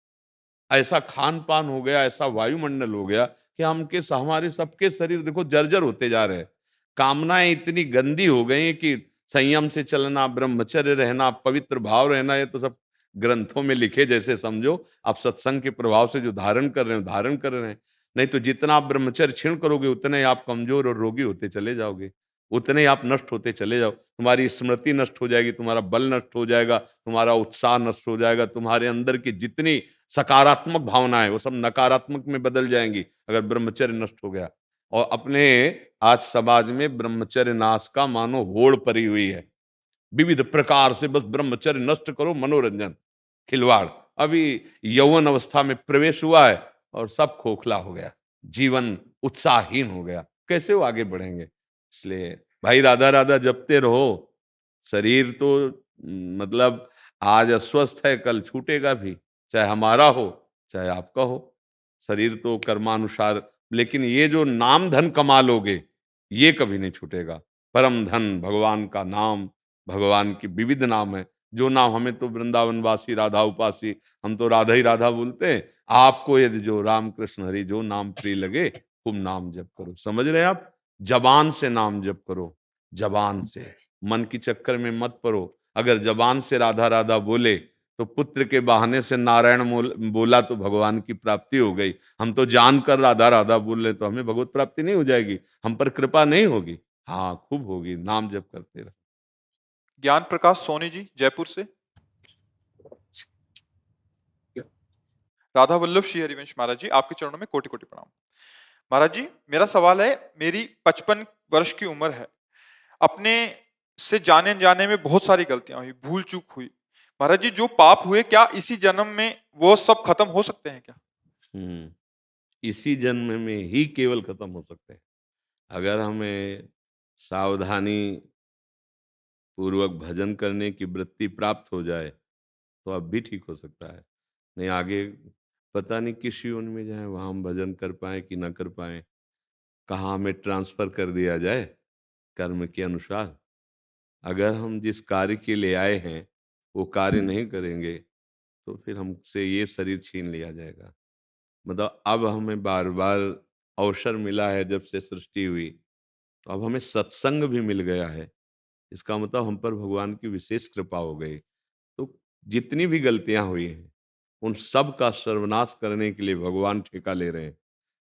ऐसा खान पान हो गया, ऐसा वायुमंडल हो गया कि हमारे सबके शरीर देखो जर्जर होते जा रहे हैं। कामनाएं इतनी गंदी हो गई हैं कि संयम से चलना, ब्रह्मचर्य रहना, पवित्र भाव रहना, ये तो सब ग्रंथों में लिखे जैसे समझो। आप सत्संग के प्रभाव से जो धारण कर रहे हो धारण कर रहे हैं। नहीं तो जितना आप ब्रह्मचर्य क्षीण करोगे उतने ही आप कमजोर और रोगी होते चले जाओगे, उतने ही आप नष्ट होते चले जाओ। तुम्हारी स्मृति नष्ट हो जाएगी, तुम्हारा बल नष्ट हो जाएगा, तुम्हारा उत्साह नष्ट हो जाएगा, तुम्हारे अंदर की जितनी सकारात्मक भावना है वो सब नकारात्मक में बदल जाएंगी अगर ब्रह्मचर्य नष्ट हो गया। और अपने आज समाज में ब्रह्मचर्य नाश का मानो होड़ पड़ी हुई है, विविध प्रकार से बस ब्रह्मचर्य नष्ट करो, मनोरंजन, खिलवाड़। अभी यौवन अवस्था में प्रवेश हुआ है और सब खोखला हो गया, जीवन उत्साहहीन हो गया, कैसे वो आगे बढ़ेंगे। इसलिए भाई राधा राधा जपते रहो। शरीर तो मतलब आज अस्वस्थ है, कल छूटेगा भी, चाहे हमारा हो चाहे आपका हो। शरीर तो कर्मानुसार, लेकिन ये जो नाम धन कमा लोगे ये कभी नहीं छूटेगा। परम धन भगवान का नाम, भगवान की विविध नाम है। जो नाम, हमें तो वृंदावनवासी राधा उपासी, हम तो राधा ही राधा बोलते हैं। आपको यदि जो राम कृष्ण हरि जो नाम प्रिय लगे खूब नाम जप करो। समझ रहे हैं आप? जबान से नाम जप करो, जबान से, मन की चक्कर में मत पड़ो। अगर जबान से राधा राधा बोले तो पुत्र के बहाने से नारायण बोला तो भगवान की प्राप्ति हो गई। हम तो जानकर राधा राधा बोल रहे तो हमें भगवत प्राप्ति नहीं हो जाएगी, हम पर कृपा नहीं होगी। हाँ खूब होगी, नाम जप करते रहो। ज्ञान प्रकाश सोनी जी जयपुर से। राधा वल्लभ श्री हरिवंश महाराज जी, आपके चरणों में कोटि कोटि प्रणाम। महाराज जी, मेरा सवाल है, मेरी 55 वर्ष की उम्र है, अपने से जाने अनजाने में बहुत सारी गलतियां हुई, भूल चूक हुई। महाराज जी, जो पाप हुए क्या इसी जन्म में वो सब खत्म हो सकते हैं क्या? इसी जन्म में ही केवल खत्म हो सकते हैं। अगर हमें सावधानी पूर्वक भजन करने की वृत्ति प्राप्त हो जाए तो अब भी ठीक हो सकता है। नहीं आगे पता नहीं किस योनि में जाए, वहाँ हम भजन कर पाए कि ना कर पाए, कहाँ हमें ट्रांसफर कर दिया जाए कर्म के अनुसार। अगर हम जिस कार्य के लिए आए हैं वो कार्य नहीं करेंगे तो फिर हमसे ये शरीर छीन लिया जाएगा। मतलब अब हमें बार बार अवसर मिला है जब से सृष्टि हुई, तो अब हमें सत्संग भी मिल गया है। इसका मतलब हम पर भगवान की विशेष कृपा हो गई। तो जितनी भी गलतियां हुई हैं उन सब का सर्वनाश करने के लिए भगवान ठेका ले रहे हैं।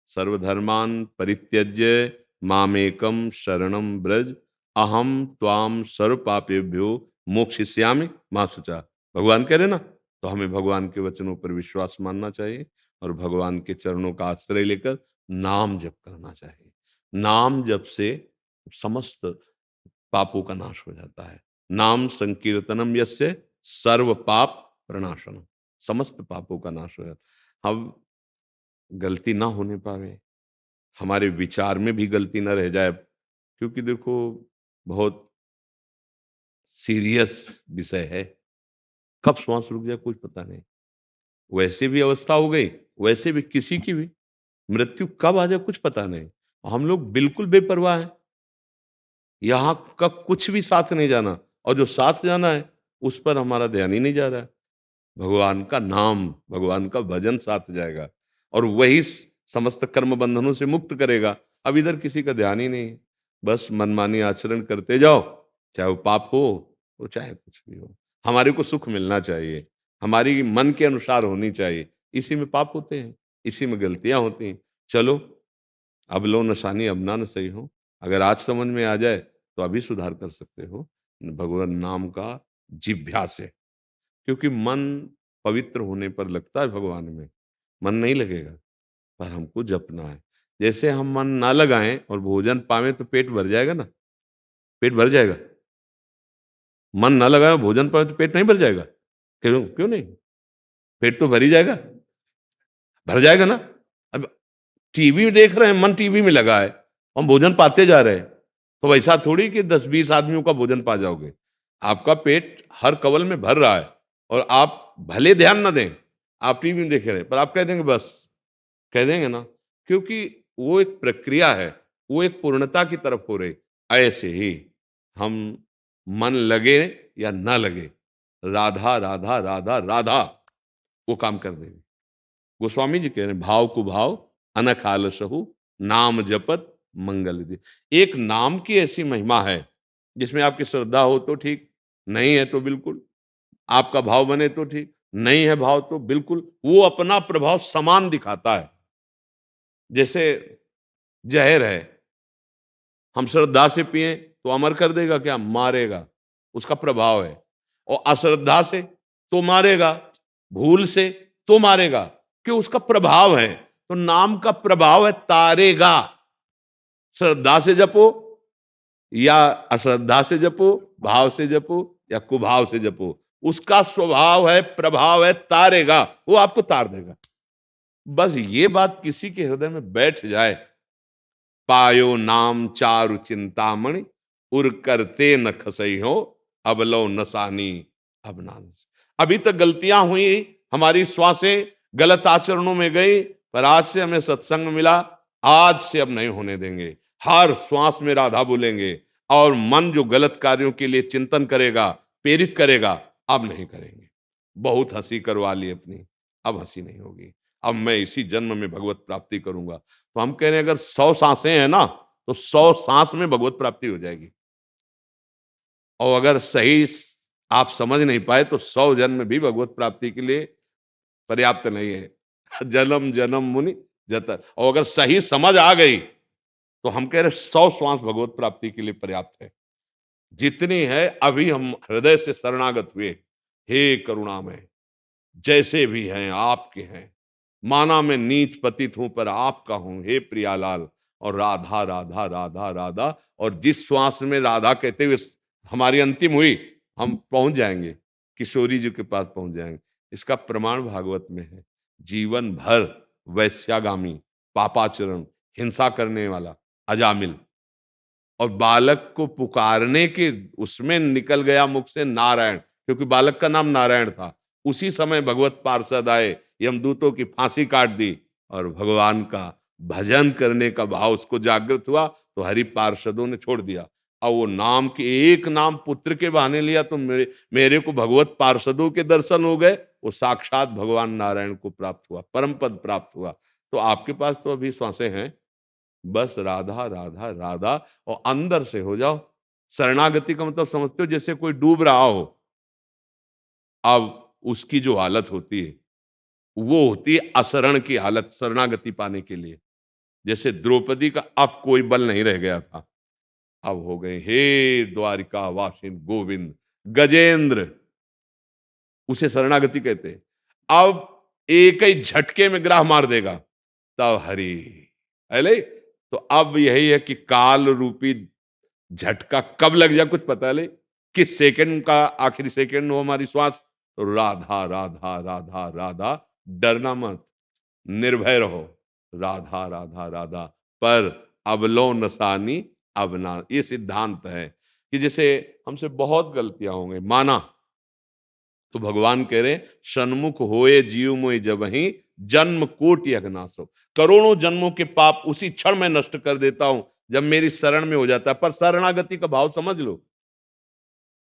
सर्वधर्मान परित्यज्य मामेकम शरणम ब्रज, अहम त्वाम सर्व पापेभ्यो मोक्षयिष्यामि मा शुचा। भगवान कह रहे ना, तो हमें भगवान के वचनों पर विश्वास मानना चाहिए और भगवान के चरणों का आश्रय लेकर नाम जप करना चाहिए। नाम जप से समस्त पापों का नाश हो जाता है। नाम संकीर्तनम यस्य सर्व पाप प्रणाशनम, समस्त पापों का नाश हो जाता है। हम गलती ना होने पावे, हमारे विचार में भी गलती ना रह जाए, क्योंकि देखो बहुत सीरियस विषय है। कब श्वास रुक जाए कुछ पता नहीं। वैसे भी अवस्था हो गई, वैसे भी किसी की भी मृत्यु कब आ जाए कुछ पता नहीं। हम लोग बिल्कुल बेपरवाह हैं। यहाँ का कुछ भी साथ नहीं जाना, और जो साथ जाना है उस पर हमारा ध्यान ही नहीं जा रहा है। भगवान का नाम, भगवान का भजन साथ जाएगा और वही समस्त कर्म बंधनों से मुक्त करेगा। अब इधर किसी का ध्यान ही नहीं है, बस मनमानी आचरण करते जाओ, चाहे वो पाप हो वो चाहे कुछ भी हो। हमारे को सुख मिलना चाहिए, हमारी मन के अनुसार होनी चाहिए। इसी में पाप होते हैं, इसी में गलतियां होती हैं। चलो, अब लो नशानी अब ना न सही हो। अगर आज समझ में आ जाए तो अभी सुधार कर सकते हो। भगवान नाम का जिभ्या से, क्योंकि मन पवित्र होने पर लगता है भगवान में, मन नहीं लगेगा, पर हमको जपना है। जैसे हम मन ना लगाएं और भोजन पावें तो पेट भर जाएगा ना, पेट भर जाएगा। मन ना लगाए भोजन पावे तो पेट नहीं भर जाएगा? क्यों क्यों नहीं? पेट तो भर ही जाएगा, भर जाएगा ना। अब टीवी देख रहे हैं, मन टीवी में लगा है, हम भोजन पाते जा रहे हैं, तो वैसा थोड़ी कि 10-20 आदमियों का भोजन पा जाओगे। आपका पेट हर कवल में भर रहा है और आप भले ध्यान ना दें, आप टीवी में देख रहे हैं, पर आप कह देंगे बस, कह देंगे ना, क्योंकि वो एक प्रक्रिया है, वो एक पूर्णता की तरफ हो रही। ऐसे ही हम मन लगे या ना लगे, राधा राधा राधा राधा वो काम कर देंगे। गोस्वामी जी कह रहे हैं, भाव को भाव अनख आलसहु नाम जपत मंगल दे। एक नाम की ऐसी महिमा है जिसमें आपकी श्रद्धा हो तो ठीक, नहीं है तो बिल्कुल, आपका भाव बने तो ठीक, नहीं है भाव तो बिल्कुल, वो अपना प्रभाव समान दिखाता है। जैसे जहर है, हम श्रद्धा से पिए तो अमर कर देगा क्या? मारेगा, उसका प्रभाव है। और अश्रद्धा से तो मारेगा, भूल से तो मारेगा, क्यों? उसका प्रभाव है। तो नाम का प्रभाव है तारेगा। श्रद्धा से जपो या अश्रद्धा से जपो, भाव से जपो या कुभाव से जपो, उसका स्वभाव है, प्रभाव है, तारेगा, वो आपको तार देगा। बस ये बात किसी के हृदय में बैठ जाए, पायो नाम चारु चिंतामणि उर करते न खसई हो, अब लो नसानी अब नान। अभी तक गलतियां हुई, हमारी श्वासें गलत आचरणों में गई, पर आज से हमें सत्संग मिला, आज से अब नहीं होने देंगे। हर श्वास में राधा बोलेंगे और मन जो गलत कार्यों के लिए चिंतन करेगा, प्रेरित करेगा, अब नहीं करेंगे। बहुत हंसी करवा ली अपनी, अब हंसी नहीं होगी। अब मैं इसी जन्म में भगवत प्राप्ति करूंगा। तो हम कह रहे हैं अगर 100 सांसें हैं ना, तो 100 सांस में भगवत प्राप्ति हो जाएगी। और अगर सही आप समझ नहीं पाए तो 100 जन्म भी भगवत प्राप्ति के लिए पर्याप्त नहीं है। जन्म जन्म मुनि जतर। और अगर सही समझ आ गई तो हम कह रहे 100 श्वास भगवत प्राप्ति के लिए पर्याप्त है। जितनी है अभी हम हृदय से शरणागत हुए, हे करुणामय, जैसे भी हैं आपके हैं, माना मैं नीच पतित हूं पर आपका हूं, हे प्रियालाल। और राधा राधा राधा राधा, और जिस श्वास में राधा कहते हुए हमारी अंतिम हुई, हम पहुंच जाएंगे, किशोरी जी के पास पहुंच जाएंगे। इसका प्रमाण भागवत में है। जीवन भर वैश्यागामी, पापाचरण, हिंसा करने वाला अजामिल, और बालक को पुकारने के उसमें निकल गया मुख से नारायण, क्योंकि बालक का नाम नारायण था। उसी समय भगवत पार्षद आए, यमदूतों की फांसी काट दी, और भगवान का भजन करने का भाव उसको जागृत हुआ, तो हरि पार्षदों ने छोड़ दिया। और वो नाम के एक नाम पुत्र के बहाने लिया, तो मेरे को भगवत पार्षदों के दर्शन हो गए, वो साक्षात भगवान नारायण को प्राप्त हुआ, परम पद प्राप्त हुआ। तो आपके पास तो अभी श्वासें हैं, बस राधा राधा राधा, और अंदर से हो जाओ। शरणागति का मतलब समझते हो? जैसे कोई डूब रहा हो, अब उसकी जो हालत होती है वो होती है अशरण की हालत, शरणागति पाने के लिए। जैसे द्रौपदी का अब कोई बल नहीं रह गया था, अब हो गए, हे द्वारिका वासिन गोविंद, गजेंद्र, उसे शरणागति कहते हैं। अब एक ही झटके में ग्राह मार देगा, तब हरि अले। तो अब यही है कि काल रूपी झटका कब लग जाए कुछ पता नहीं, किस सेकंड का आखिरी सेकंड हो हमारी श्वास। तो राधा राधा राधा राधा, डरना मत, निर्भय रहो, राधा राधा राधा। पर अबलो नसानी अब ना, ये सिद्धांत है कि जैसे हमसे बहुत गलतियां होंगी, माना तो भगवान कह रहे सन्मुख होए जीव मोहि जबहि जन्म कोटि अघनासो। करोड़ों जन्मों के पाप उसी क्षण में नष्ट कर देता हूं जब मेरी शरण में हो जाता है। पर शरणागति का भाव समझ लो,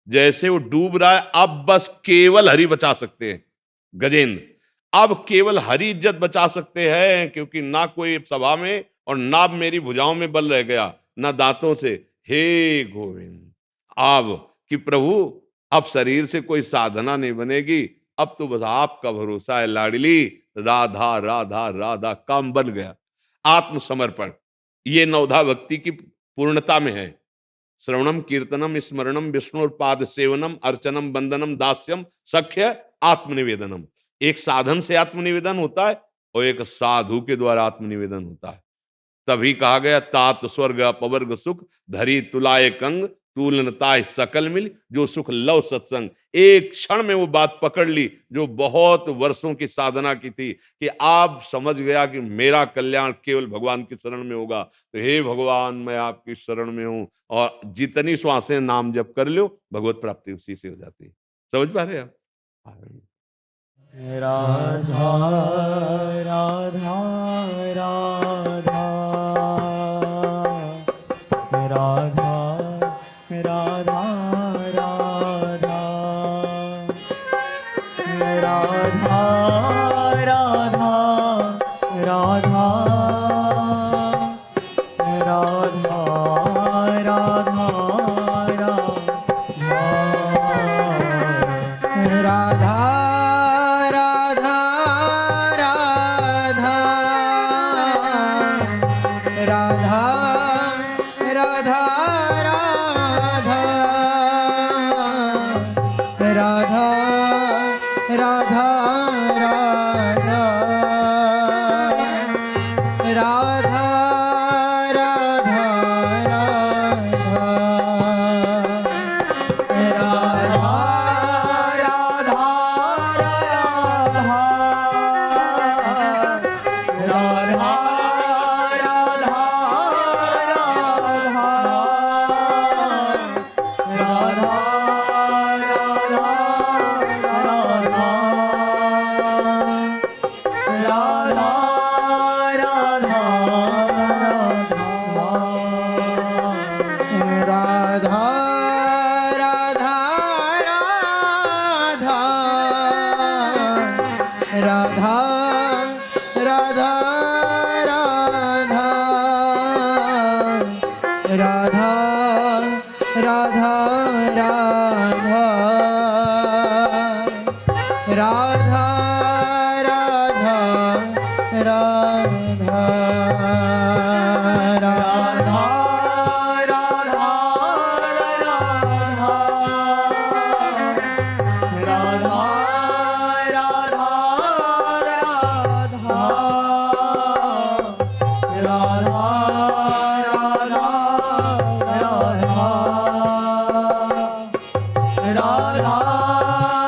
जैसे वो डूब रहा है, अब बस केवल हरि बचा सकते हैं। गजेंद्र, अब केवल हरि इज्जत बचा सकते हैं, क्योंकि ना कोई सभा में और ना मेरी भुजाओं में बल रह गया, ना दांतों से। हे गोविंद, अब कि प्रभु अब शरीर से कोई साधना नहीं बनेगी, अब तो बस आपका भरोसा है लाडली। राधा राधा राधा, काम बन गया। आत्मसमर्पण, ये नवधा भक्ति की पूर्णता में है। श्रवणम कीर्तनम स्मरणम विष्णु पाद सेवनम अर्चनम वंदनम दास्यम सख्य आत्मनिवेदनम। एक साधन से आत्मनिवेदन होता है और एक साधु के द्वारा आत्मनिवेदन होता है। तभी कहा गया तात स्वर्ग अपवर्ग सुख धरी तुलाए कंग तुलनताय सकल मिल, जो सुख लव सत्संग। एक क्षण में वो बात पकड़ ली जो बहुत वर्षों की साधना की थी, कि आप समझ गया कि मेरा कल्याण केवल भगवान की शरण में होगा। तो हे भगवान, मैं आपकी शरण में हूं, और जितनी श्वासें नाम जप कर लो, भगवत प्राप्ति उसी से हो जाती है। समझ पा रहे आप? राधा राधा राधा राधा राधा राधा राधा राधा राधा राधा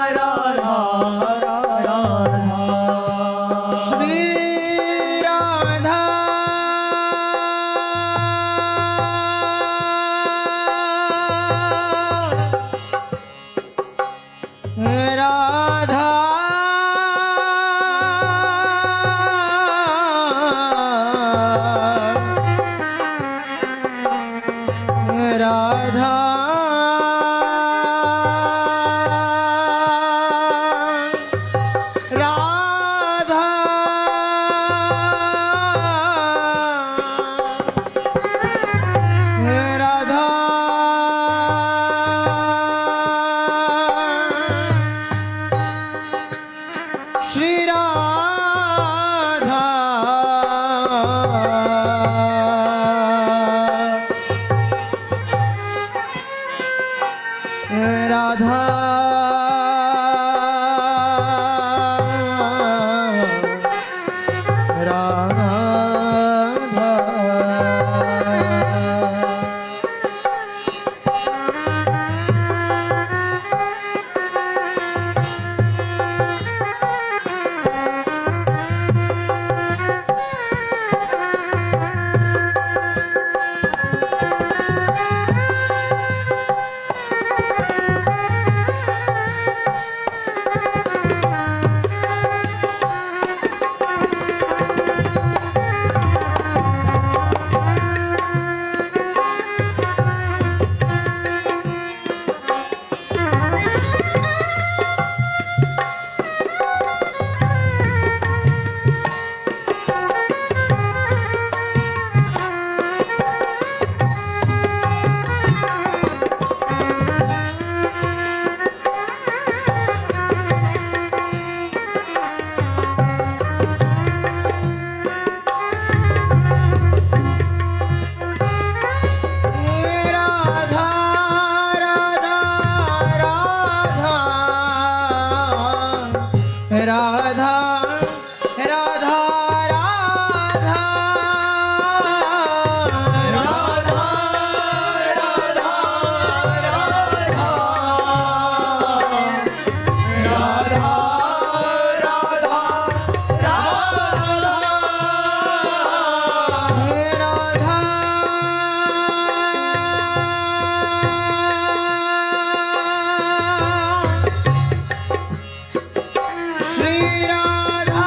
राधा राधा राधा राधा राधा राधा राधा राधा राधा राधा राधा राधा श्री राधा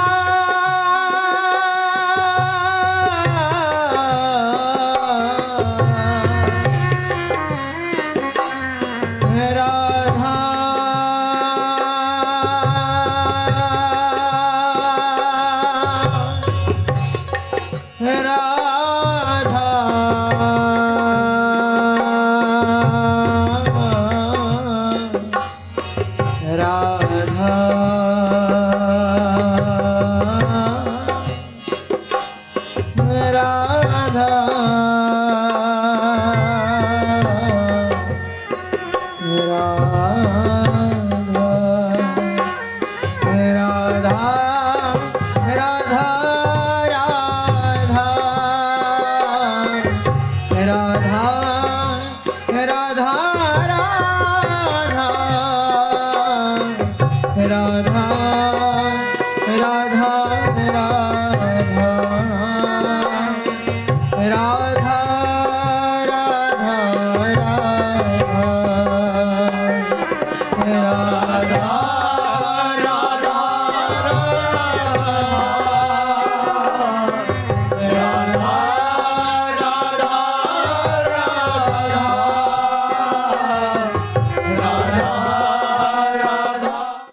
राधा राधा